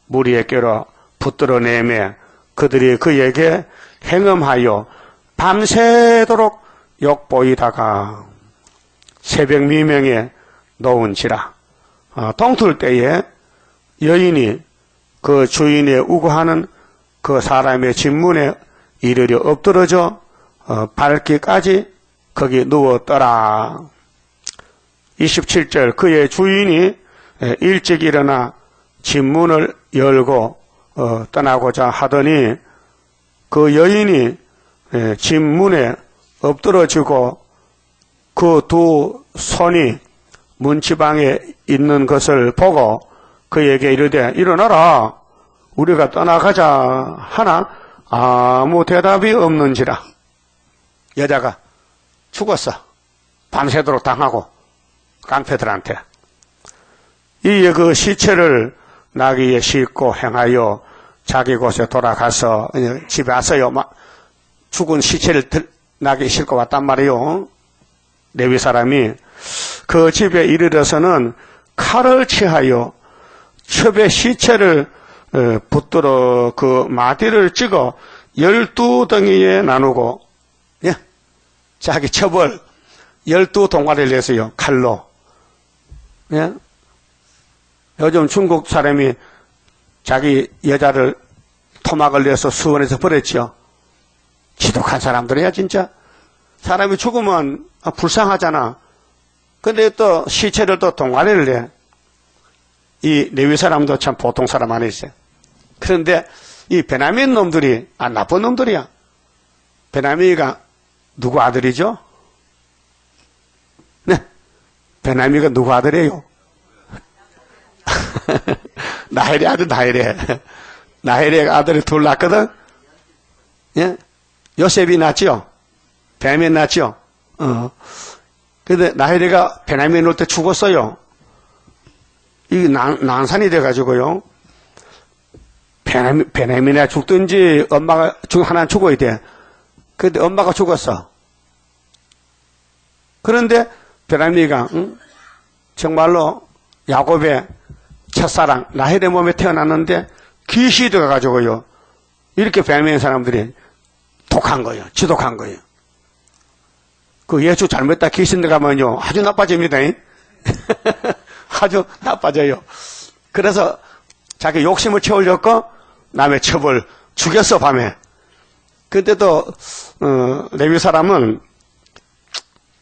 무리에게로 붙들어 내매 그들이 그에게 행음하여 밤새도록 욕보이다가 새벽 미명에 놓은지라. 동틀 때에 여인이 그 주인의 우고하는 그 사람의 집문에 이르려 엎드러져 밟기까지 거기 누웠더라. 27절 그의 주인이 일찍 일어나 집문을 열고 떠나고자 하더니 그 여인이 집문에 엎드러지고 그 두 손이 문지방에 있는 것을 보고 그에게 이르되 일어나라 우리가 떠나가자 하나 아무 대답이 없는지라. 여자가 죽었어. 밤새도록 당하고 깡패들한테. 이에 그 시체를 나귀에 싣고 행하여 자기 곳에 돌아가서 집에 왔어요. 죽은 시체를 나귀에 싣고 왔단 말이에요. 레위 사람이 그 집에 이르러서는 칼을 취하여 첩의 시체를 붙들어 그 마디를 찍어 12덩이에 나누고 자기 첩을 12동아리를 냈어요. 칼로. 예? 요즘 중국 사람이 자기 여자를 토막을 내서 수원에서 버렸죠. 지독한 사람들이야 진짜. 사람이 죽으면 불쌍하잖아. 근데 또 시체를 또 동아리를 내. 이 레위 사람도 참 보통 사람 아니었어요. 그런데 이 베냐민 놈들이 나쁜 놈들이야. 베냐민이가 누구 아들이죠? 네, 베냐민이가 누구 아들이에요? 나헬의 아들 나헬의 아들이 둘 낳거든. 예? 요셉이 낳지요. 베냐민 낳지요. 근데 라헬이가 베냐민 올 때 죽었어요. 이게 난산이 돼가지고요. 베냐민이 죽든지 엄마가 하나는 죽어야 돼. 근데 엄마가 죽었어. 그런데 베냐민이가 정말로 야곱의 첫사랑 라헬의 몸에 태어났는데 귀신이 들어가지고요. 이렇게 베냐민 사람들이 독한 거예요. 지독한 거예요. 그 예수 잘못했다 귀신 들어가면요. 아주 나빠집니다. 아주 나빠져요. 그래서 자기 욕심을 채우려고 남의 첩을 죽였어, 밤에. 그때도, 레위 사람은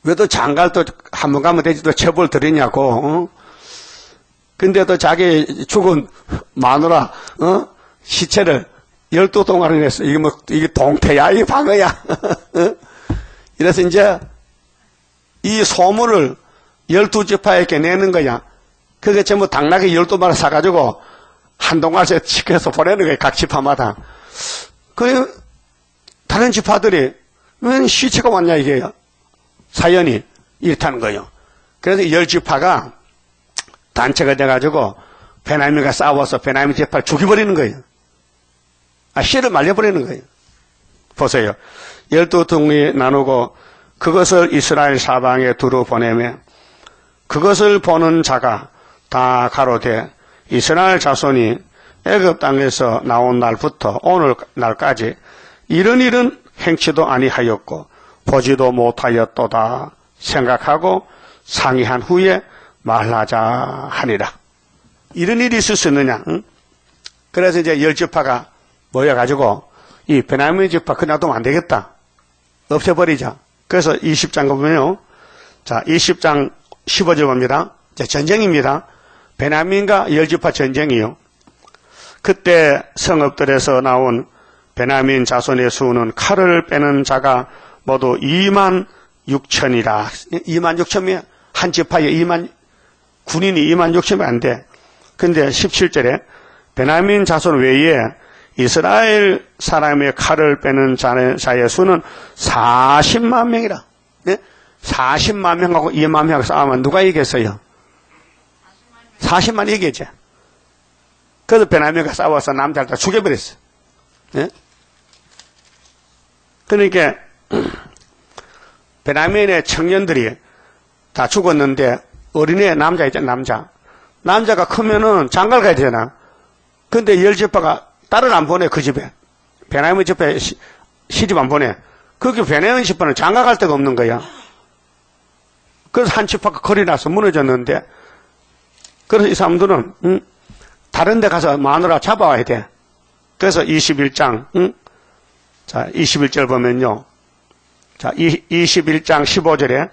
왜도 장가를 또 한 번 가면 되지 또 첩을 들이냐고, 근데도 자기 죽은 마누라, 시체를 12동안을 했어. 이게 동태야, 이게 방어야. 이래서 이제 이 소문을 12지파에게 내는 거야. 그게 전부 당나귀 12마리 사가지고 한 동안씩 시켜서 보내는 거야, 각 지파마다. 그, 다른 지파들이, 왜 시체가 왔냐, 이게. 사연이 이렇다는 거예요. 그래서 10지파가 단체가 돼가지고 베냐민과 싸워서 베냐민 지파를 죽여버리는 거예요. 씨를 말려버리는 거예요. 보세요. 12동이 나누고 그것을 이스라엘 사방에 두루 보내며 그것을 보는 자가 다 가로되 이스라엘 자손이 애굽 땅에서 나온 날부터 오늘 날까지 이런 일은 행치도 아니하였고 보지도 못하였도다 생각하고 상의한 후에 말하자 하니라. 이런 일이 있을 수 있느냐? 응? 그래서 이제 10지파가 모여가지고 이 베냐민 지파 그냥 놔두면 안 되겠다. 없애버리자. 그래서 20장 보면요. 자, 20장 15절 봅니다. 이제 전쟁입니다. 베냐민과 10지파 전쟁이요. 그때 성읍들에서 나온 베냐민 자손의 수는 칼을 빼는 자가 모두 2만 6천이라. 2만 6천이면 한 지파에 군인이 2만 6천이 안 돼. 근데 17절에 베냐민 자손 외에 이스라엘 사람의 칼을 빼는 자의 수는 40만 명이라. 네? 40만 명하고 2만 명하고 싸우면 누가 이겼어요? 40만 이겼죠. 그래서 베냐민과 싸워서 남자를 다 죽여버렸어. 네? 그러니까 베냐민의 청년들이 다 죽었는데 어린애 남자 있잖아. 남자가 크면은 장가를 가야 되잖아. 근데 10지파가 딸을 안 보내, 그 집에. 베냐민 집에 시집 안 보내. 그게 베냐민 지파는 장가 갈 데가 없는 거야. 그래서 한 지파가 거리 나서 무너졌는데, 그래서 이 사람들은, 다른 데 가서 마누라 잡아와야 돼. 그래서 21장, 자, 21절 보면요. 자, 21장 15절에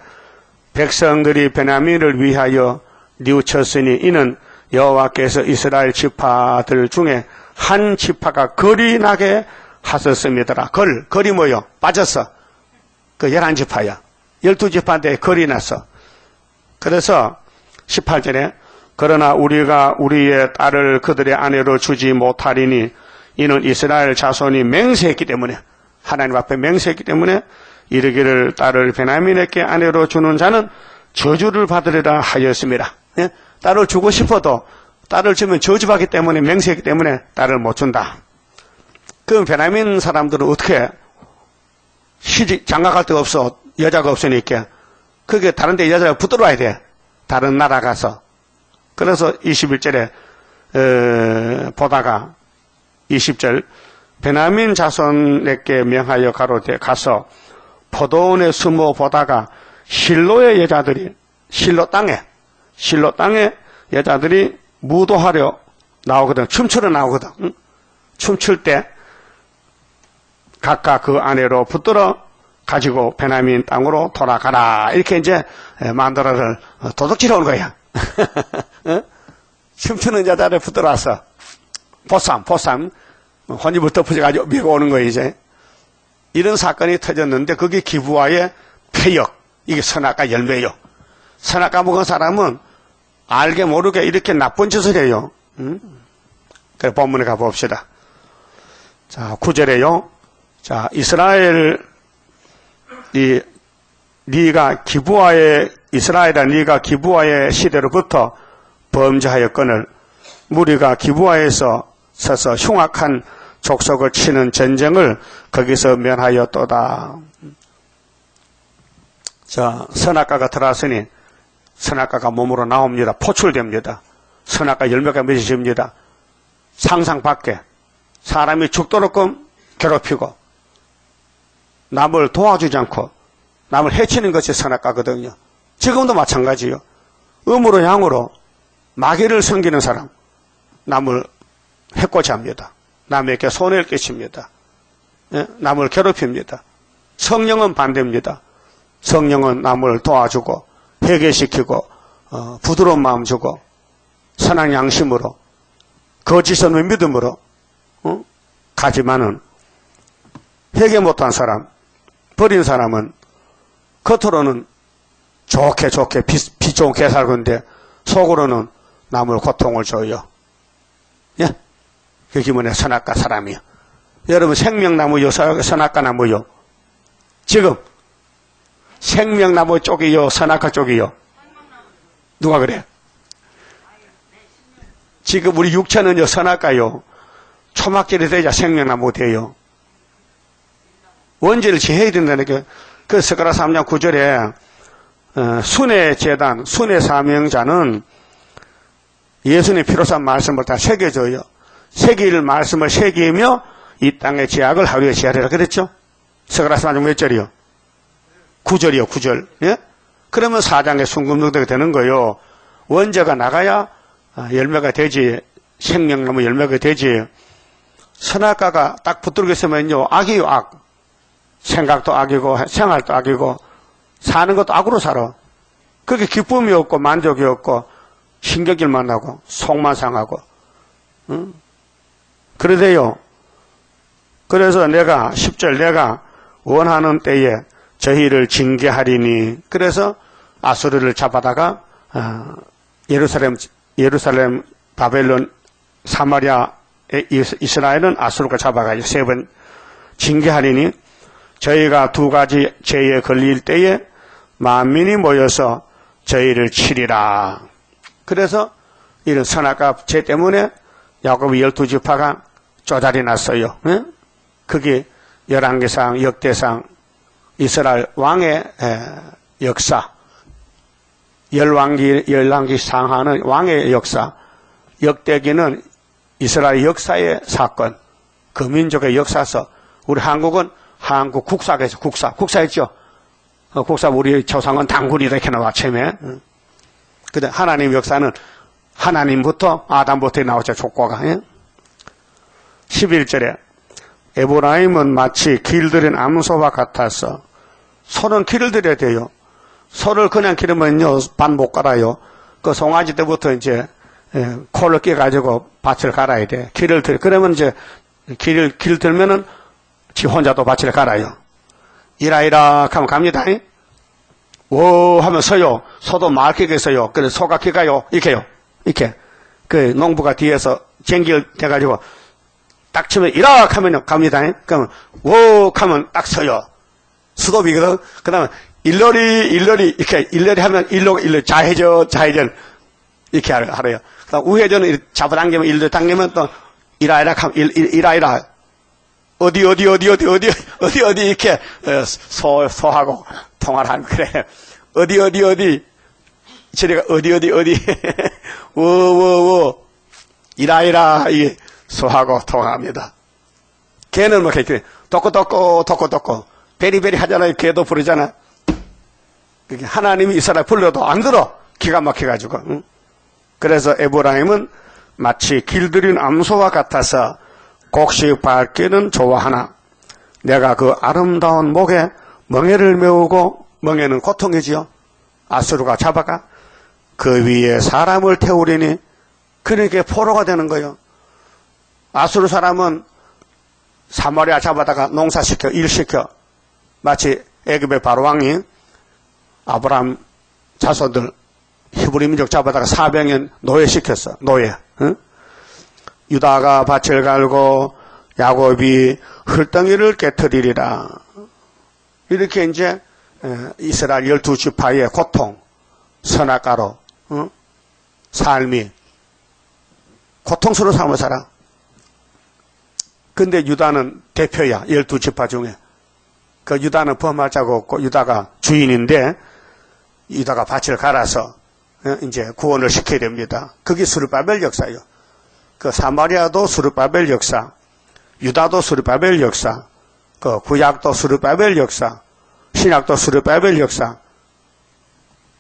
백성들이 베냐민을 위하여 뉘우쳤으니 이는 여호와께서 이스라엘 지파들 중에 한 지파가 거리 나게 하셨습니다. 거리 뭐요? 빠졌어. 그 11지파야. 12지파인데 거리 났어. 그래서 18절에 그러나 우리가 우리의 딸을 그들의 아내로 주지 못하리니 이는 이스라엘 자손이 맹세했기 때문에 하나님 앞에 맹세했기 때문에 이르기를 딸을 베냐민에게 아내로 주는 자는 저주를 받으리라 하였습니다. 예? 딸을 주고 싶어도 딸을 주면 저주받기 때문에 맹세했기 때문에 딸을 못 준다. 그럼 베냐민 사람들은 어떻게 시집 장가갈 데가 없어. 여자가 없으니까 그게 다른 데 여자가 붙들어와야 돼. 다른 나라 가서. 그래서 21절에 보다가 20절 베냐민 자손에게 명하여 가로되 가서 포도원에 숨어 보다가 실로의 여자들이 실로 땅에 여자들이 무도하려 나오거든. 춤추러 나오거든. 응? 춤출 때 각각 그 아내로 붙들어 가지고 베냐민 땅으로 돌아가라. 이렇게 이제 만도라를 도둑질해 온 거야. 응? 춤추는 여자를 붙들어서 보쌈 혼입을 덮어져가지고 밀고 오는 거예요. 이제 이런 사건이 터졌는데 그게 기부와의 폐역. 이게 선악과 열매요. 선악과 먹은 사람은 알게 모르게 이렇게 나쁜 짓을 해요. 그래 본문에 가봅시다. 자, 9절에요. 자, 이스라엘 이스라엘아 네가 기브아의 시대로부터 범죄하였거늘 무리가 기브아에서 서서 흉악한 족속을 치는 전쟁을 거기서 면하였도다. 자, 선악과가 들어왔으니 선악과가 몸으로 나옵니다. 포출됩니다. 선악과 열매가 맺어집니다. 상상 밖에 사람이 죽도록끔 괴롭히고 남을 도와주지 않고 남을 해치는 것이 선악과거든요. 지금도 마찬가지요. 음으로 양으로 마귀를 섬기는 사람 남을 해코지 합니다. 남에게 손해를 끼칩니다. 남을 괴롭힙니다. 성령은 반대입니다. 성령은 남을 도와주고 회개시키고 부드러운 마음 주고 선한 양심으로 거짓 없는 믿음으로 가지만은 회개 못한 사람 버린 사람은 겉으로는 좋게 비 좋게 살건데 속으로는 남을 고통을 줘요. 예? 그게 뭐냐 선악과 사람이요. 여러분 생명나무요 선악과 나무요. 지금 생명나무 쪽이요 선악과 쪽이요. 누가 그래? 지금 우리 육체는요 선악과요. 초막절이 되자 생명나무 돼요. 원죄를 지해야 된다니까. 그 스가랴 3장 9절에 순회 제단, 순회 사명자는 예수님의 피로 산 말씀을 다 새겨줘요. 새길 말씀을 새기며 이 땅의 죄악을 하루에 지하리라 그랬죠? 스가랴 3장 몇 절이요? 9절이요, 9절. 예? 그러면 4장의 순금능력이 되는 거요. 원죄가 나가야 열매가 되지, 생명나무 열매가 되지. 선악과가 딱 붙들고 있으면요, 악이요, 악. 생각도 악이고, 생활도 악이고, 사는 것도 악으로 살아. 그게 기쁨이 없고, 만족이 없고, 신경질만 나고, 속만 상하고, 응? 그러대요. 그래서 내가, 10절 내가 원하는 때에 저희를 징계하리니, 그래서 아수르를 잡아다가, 예루살렘, 바벨론, 사마리아, 이스라엘은 아수르가 잡아가지고 3번 징계하리니, 저희가 2가지 죄에 걸릴 때에 만민이 모여서 저희를 치리라. 그래서 이런 선악과 죄 때문에 야곱의 12지파가 쪼달이 났어요. 네? 그게 열왕기상, 역대상, 이스라엘 왕의 역사, 열왕기 상하는 왕의 역사, 역대기는 이스라엘 역사의 사건, 그 민족의 역사서. 우리 한국은 한국 국사에서 국사했죠. 국사 우리 조상은 당군이다 이렇게 나와 처음에. 근데 하나님 역사는 하나님부터 아담부터 나오죠. 족과가. 예? 11절에 에브라임은 마치 길들인 암소와 같아서 소는 길을 들여야 돼요. 소를 그냥 기르면요 반 못 갈아요. 그 송아지 때부터 이제 콜을 끼가지고 밭을 갈아야 돼. 길을 들 그러면 이제 길 들면은 지 혼자도 밭을 갈아요. 이라이라 하면 갑니다. 오 하면 서요. 소도 말기게 서요. 그래서 소가 기가요. 이렇게요. 이렇게. 그 농부가 뒤에서 쟁기를 대가지고 딱 치면 이라 하면 갑니다. 그러면 오 하면 딱 서요. 스톱이거든. 그 다음에 일러리 이렇게 일러리 하면 일로 좌회전 이렇게 하래요. 그 다음 우회전은 잡아당기면 일로 당기면 또 이라이라 하면 이라이라 어디 이렇게 소하고 통화를 하는 그래. 어디 저리가 어디 워워워 이라이라 이 소하고 통화합니다. 걔는 뭐 이렇게 도꼬 베리베리 하잖아요. 걔도 부르잖아. 하나님이 이스라엘 불러도 안 들어. 기가 막혀가지고. 응? 그래서 에브라임은 마치 길들인 암소와 같아서 곡식 밟기는 좋아하나 내가 그 아름다운 목에 멍에를 메우고 멍에는 고통이지요. 아수르가 잡아가 그 위에 사람을 태우리니 그러니까 포로가 되는 거예요. 아수르 사람은 사마리아 잡아다가 농사시켜 일시켜 마치 애굽의 바로왕이 아브라함 자손들 히브리 민족 잡아다가 400년 노예시켰어. 노예. 응? 유다가 밭을 갈고 야곱이 흙덩이를 깨트리리라. 이렇게 이제 이스라엘 12지파의 고통, 선악가로 삶이 고통스러운 삶을 살아. 근데 유다는 대표야. 12지파 중에. 그 유다는 범할 자가 없고 유다가 주인인데 유다가 밭을 갈아서 이제 구원을 시켜야 됩니다. 그게 스룹바벨 역사예요. 그 사마리아도 스룹바벨 역사, 유다도 스룹바벨 역사, 그 구약도 스룹바벨 역사, 신약도 스룹바벨 역사.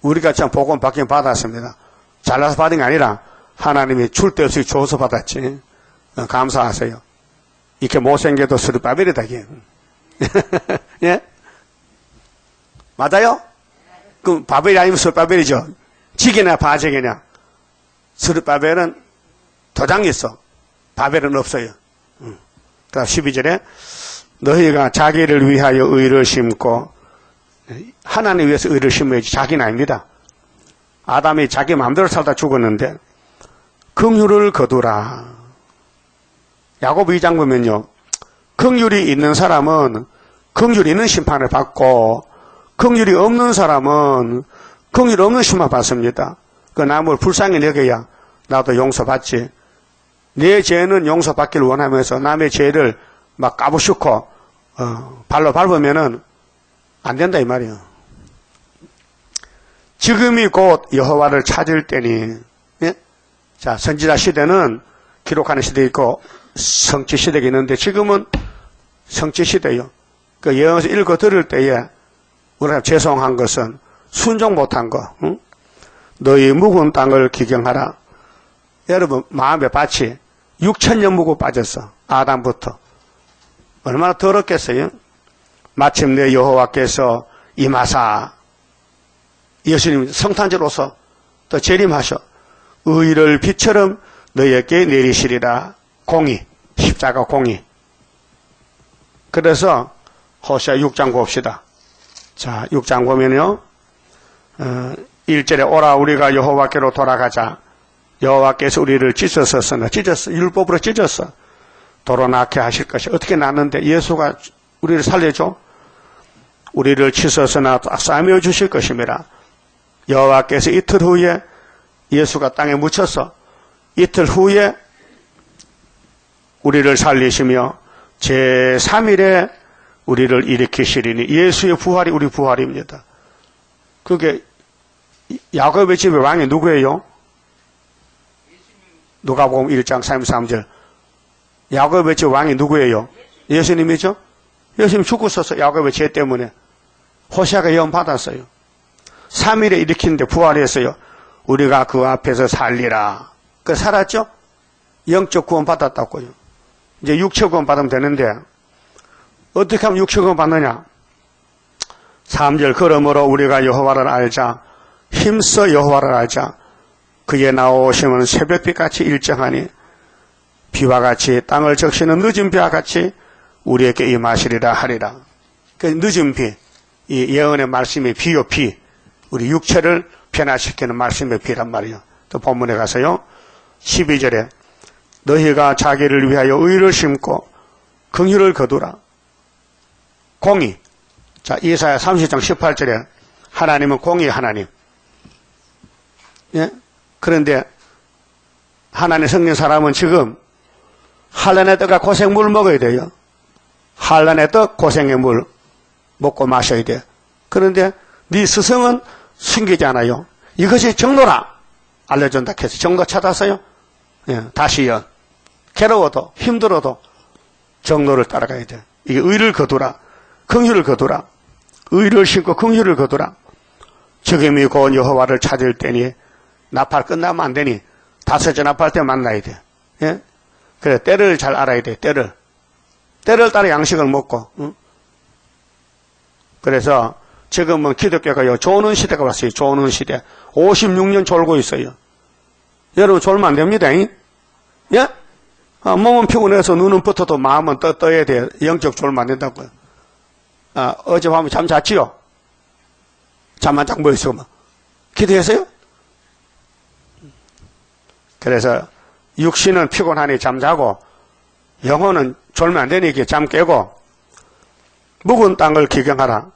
우리가 참 복음 받긴 받았습니다. 잘나서 받은 게 아니라 하나님이 줄 데 없이 줘서 받았지. 감사하세요. 이렇게 못생겨도 스룹바벨이다 이게. 예? 맞아요? 그럼 바벨이 아니면 스룹바벨이죠. 지게냐 바제게냐. 스룹바벨은 도장이 있어. 바벨은 없어요. 그다음 12절에 너희가 자기를 위하여 의를 심고, 하나님 위해서 의를 심어야지 자기는 아닙니다. 아담이 자기 마음대로 살다 죽었는데 긍휼을 거두라. 야고보 2장 보면요, 긍휼이 있는 사람은 긍휼이 있는 심판을 받고 긍휼이 없는 사람은 긍휼 없는 심판 받습니다. 그 남을 불쌍히 여겨야 나도 용서받지. 내 죄는 용서받기를 원하면서 남의 죄를 막 까부시고 발로 밟으면은 안 된다 이 말이에요. 지금이 곧 여호와를 찾을 때니. 예? 자, 선지자 시대는 기록하는 시대 있고 성취 시대가 있는데 지금은 성취 시대요. 그 예언서 읽어 들을 때에 우리가 죄송한 것은 순종 못한 거. 응? 너희 묵은 땅을 기경하라. 여러분 마음의 밭이 6,000년 묵고 빠졌어. 아담부터. 얼마나 더럽겠어요. 마침내 여호와께서 임하사 예수님 성탄절로서 또 재림하셔 의를 빛처럼 너희에게 내리시리라. 공의, 십자가 공의. 그래서 호세아 6장 봅시다. 자, 6장 보면요, 1절에 오라 우리가 여호와께로 돌아가자. 여호와께서 우리를 찢었어. 율법으로 찢었어. 도로 낳게 하실 것이. 어떻게 낳는데? 예수가 우리를 살려줘. 우리를 찢었으나 싸매어 주실 것입니다. 여호와께서 이틀 후에 예수가 땅에 묻혀서 이틀 후에 우리를 살리시며 제3일에 우리를 일으키시리니. 예수의 부활이 우리 부활입니다. 그게 야곱의 집의 왕이 누구예요? 누가복음 1장 33절. 야곱의 집 왕이 누구예요? 예수님이죠? 예수님 죽으셔서 야곱의 죄 때문에 호세아가 예언 받았어요. 3일에 일으키는데 부활했어요. 우리가 그 앞에서 살리라. 그 살았죠? 영적 구원 받았다고요. 이제 육적 구원 받으면 되는데 어떻게 하면 육적 구원 받느냐? 3절 그러므로 우리가 여호와를 알자. 힘써 여호와를 알자. 그의 나오심은 새벽비같이 일정하니 비와 같이 땅을 적시는 늦은 비와 같이 우리에게 임하시리라 하리라. 그 늦은 비, 이 예언의 말씀의 비요 비, 우리 육체를 변화시키는 말씀의 비란 말이요. 또 본문에 가서요, 12절에 너희가 자기를 위하여 의를 심고 긍휼을 거두라. 공의. 자, 이사야 30장 18절에 하나님은 공의 하나님. 예? 그런데 하나님의 성령 사람은 지금 한란의 떡과 고생물 먹어야 돼요. 한란의 떡, 고생의 물 먹고 마셔야 돼. 그런데 네 스승은 숨기지 않아요. 이것이 정로라 알려준다 해서 정로 찾았어요. 예, 다시 연. 괴로워도 힘들어도 정로를 따라가야 돼. 이게 의를 거두라. 긍휼을 거두라. 의를 심고 긍휼을 거두라. 지금이 곧 여호와를 찾을 때니. 나팔 끝나면 안 되니 5째 나팔 때 만나야 돼. 예? 그래, 때를 잘 알아야 돼. 때를 따라 양식을 먹고. 응? 그래서 지금은 기독교가요, 조는 시대가 왔어요. 조는 시대. 56년 졸고 있어요. 여러분 졸면 안 됩니다. 잉? 예? 몸은 피곤해서 눈은 붙어도 마음은 떠야 돼. 영적 졸면 안 된다고요. 어젯밤에 잠 잤지요? 잠만 딱 모였어. 기도했어요? 그래서 육신은 피곤하니 잠자고 영혼은 졸면 안 되니 잠 깨고 묵은 땅을 기경하라.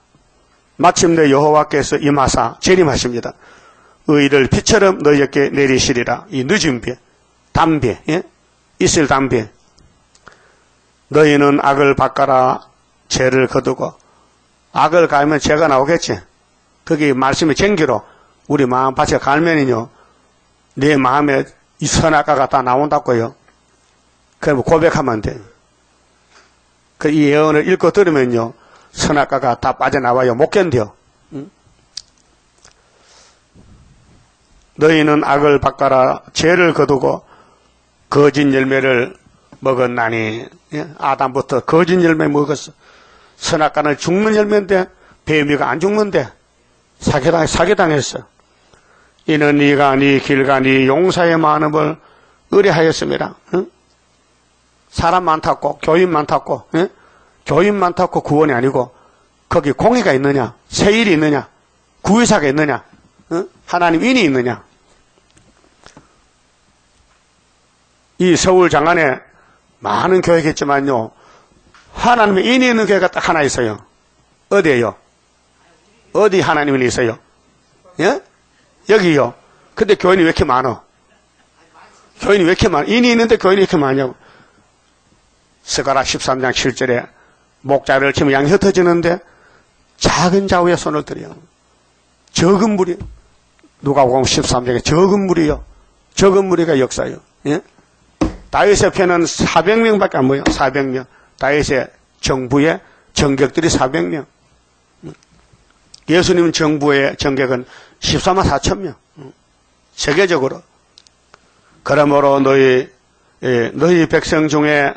마침내 여호와께서 임하사 재림하십니다. 의를 비처럼 너희에게 내리시리라. 이 늦은 비, 단비, 예? 있을 단비. 너희는 악을 바꿔라. 죄를 거두고. 악을 갈면 죄가 나오겠지. 거기 말씀의 쟁기로 우리 마음밭에 갈면은요, 내 마음에 이 선악과가 다 나온다고요. 그럼 고백하면 돼. 이 예언을 읽고 들으면요, 선악과가 다 빠져나와요. 못 견뎌. 응? 너희는 악을 바꿔라. 죄를 거두고 거짓 열매를 먹었나니. 예? 아담부터 거짓 열매 먹었어. 선악과는 죽는 열매인데 뱀이가 안 죽는데 사기당했어. 이는 네가 네 길과 네 용사의 많음을 의뢰하였습니다. 응? 사람 많다고, 교인 많다고, 예? 교인 많다고 구원이 아니고 거기 공의가 있느냐, 세일이 있느냐, 구의사가 있느냐, 응? 하나님 인이 있느냐. 이 서울 장안에 많은 교회가 있지만요, 하나님의 인이 있는 교회가 딱 하나 있어요. 어디에요? 어디 하나님이 있어요? 예? 여기요. 근데 교인이 왜 이렇게 많어? 교인이 왜 이렇게 많아? 인이 있는데 교인이 왜 이렇게 많냐고. 스가랴 13장 7절에 목자를 치면 양이 흩어지는데 작은 좌우에 손을 들여. 적은 무리. 누가복음 13장에 적은 무리요. 적은 무리가 역사요. 예? 다윗의 편은 400명밖에 안 모여. 400명. 다윗의 정부의 정격들이 400명. 예수님 정부의 정격은 14만 4천 명. 세계적으로. 그러므로 너희 백성 중에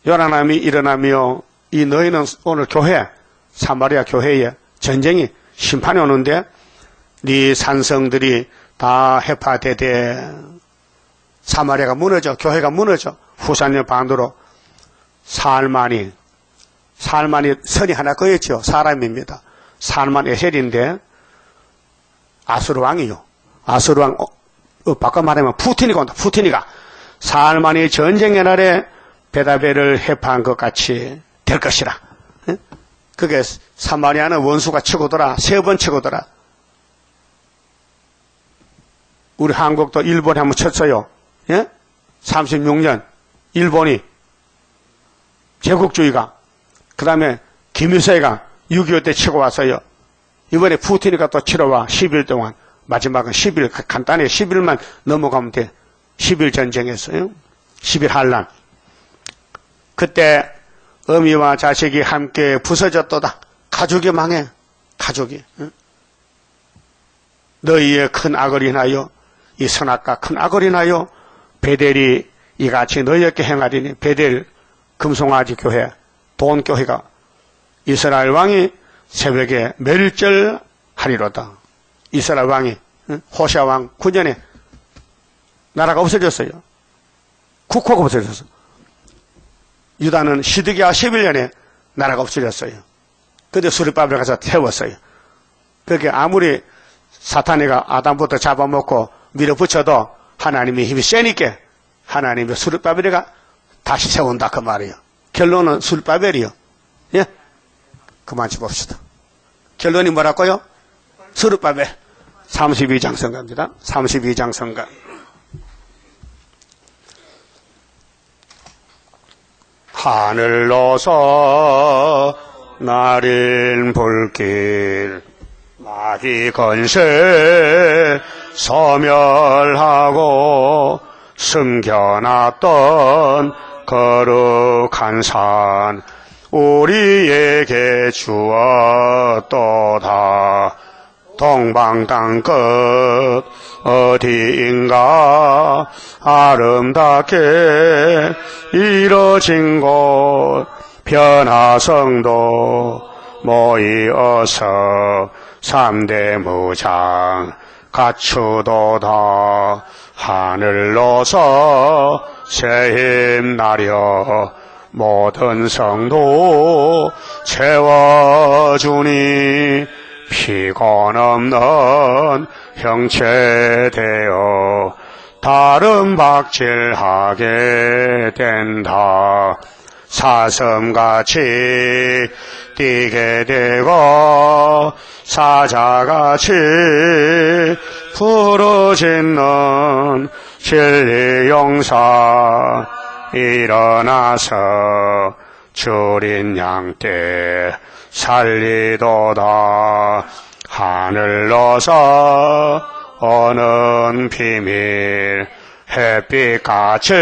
요란함이 일어나며 이 너희는 오늘 교회, 사마리아 교회에 전쟁이 심판이 오는데 네 산성들이 다 해파되되 사마리아가 무너져, 교회가 무너져. 후산역 반도로 살만이 선이 하나 거였죠. 사람입니다. 살만 에셀인데 아수르 왕이요. 아수르 왕, 바꿔 말하면 푸틴이가 온다. 푸틴이가 살만이 전쟁의 날에 베다베를 해파한 것 같이 될 것이라. 그게 사마리아는 원수가 치고더라. 3번 치고더라. 우리 한국도 일본에 한번 쳤어요. 예? 36년 일본이 제국주의가. 그 다음에 김일성이가 6.25 때 치고 왔어요. 이번에 푸틴이가 또 치러 와. 10일 동안. 마지막은 10일, 간단히 10일만 넘어가면 돼. 10일 전쟁했어요. 10일 한란. 그때 어미와 자식이 함께 부서졌도다. 가족이 망해. 가족이. 응? 너희의 큰 악을 인하여, 이 선악과 큰 악을 인하여 베델이 이같이 너희에게 행하리니. 베델 금송아지 교회, 돈교회가 이스라엘 왕이 새벽에 멸절하리로다. 이스라엘 왕이, 호시아 왕 9년에 나라가 없어졌어요. 국호가 없어졌어. 유다는 시드기야 11년에 나라가 없어졌어요. 그때 수르바벨 가서 태웠어요. 그렇게 아무리 사탄이가 아담부터 잡아먹고 밀어붙여도 하나님의 힘이 세니까 하나님의 수르바벨이가 다시 세운다 그 말이에요. 결론은 수르바벨이요. 예? 그만 짚읍시다. 결론이 뭐라고요? 수르바벨. 32장 성가입니다. 32장 성가. 하늘로서 날인 불길 마귀 건세 소멸하고 숨겨놨던 거룩한 산 우리에게 주었도다. 동방 땅끝 어디인가 아름답게 이뤄진 곳 변화성도 모이어서 3대 무장 갖추도다. 하늘로서 새힘 나려 모든 성도 채워주니 피곤 없는 형체 되어 다른 박질하게 된다. 사슴같이 뛰게 되고 사자같이 부르짖는 진리 용사 일어나서 줄인 양떼 살리도다. 하늘로서 오는 비밀 햇빛같이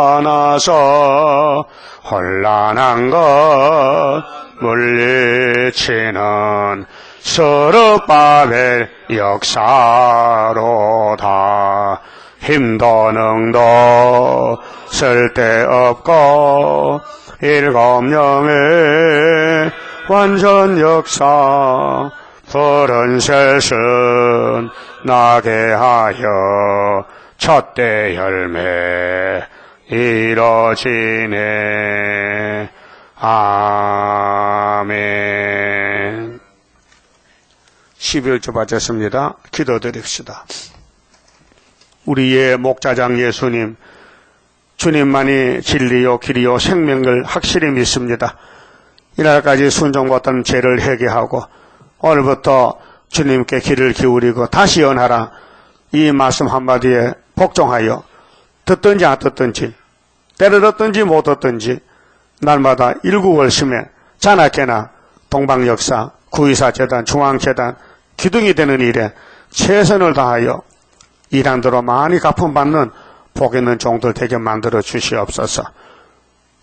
나타나서 혼란한 것 물리치는 스룹바벨 역사로다. 힘도 능도 쓸데없고 일곱 영의 완전 역사 푸른 셋은 나게 하여 첫대 열매 이뤄지네. 아멘. 11주 바쳤습니다. 기도드립시다. 우리의 목자장 예수님, 주님만이 진리요 길이요 생명을 확실히 믿습니다. 이날까지 순종받던 죄를 회개하고 오늘부터 주님께 귀를 기울이고 다시 연하라. 이 말씀 한마디에 복종하여 듣든지 안 듣든지 때를 듣든지 못 듣든지 날마다 일구월심에 자나깨나 동방역사, 구의사재단, 중앙재단 기둥이 되는 일에 최선을 다하여 일한대로 많이 갚음받는 복 있는 종들 되게 만들어 주시옵소서.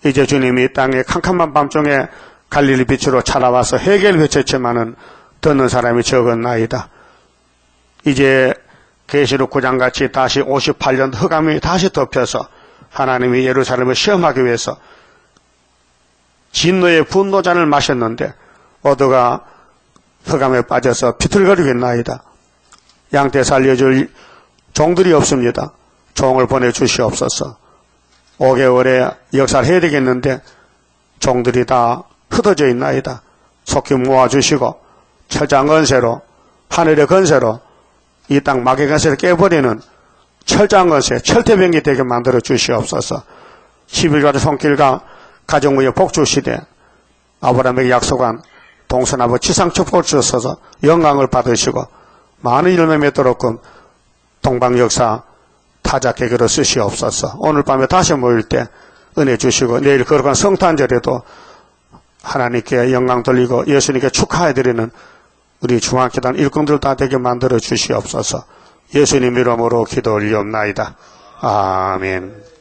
이제 주님이 이 땅에 캄캄한 밤중에 갈릴리 빛으로 찾아와서 회개를 외쳤지만은 듣는 사람이 적었나이다. 이제 계시록 9장같이 다시 58년 흑암이 다시 덮여서 하나님이 예루살렘을 시험하기 위해서 진노의 분노잔을 마셨는데 모두가 흑암에 빠져서 비틀거리겠나이다. 양떼 살려줄 종들이 없습니다. 종을 보내주시옵소서. 5개월에 역사를 해야 되겠는데 종들이 다 흩어져 있나이다. 속히 모아주시고 철장 건세로 하늘의 건세로 이 땅 마귀 건세를 깨버리는 철장 건세 철퇴병이 되게 만들어 주시옵소서. 11가지 손길과 가정부에 복 주시되 아브라함에게 약속한 동서나무 지상 축복을 주셔서 영광을 받으시고 많은 열매 맺도록끔 동방역사 타작계기로 쓰시옵소서. 오늘 밤에 다시 모일 때 은혜 주시고 내일 거룩한 성탄절에도 하나님께 영광 돌리고 예수님께 축하해드리는 우리 중앙교단 일꾼들 다 되게 만들어 주시옵소서. 예수님 이름으로 기도 올리옵나이다. 아멘.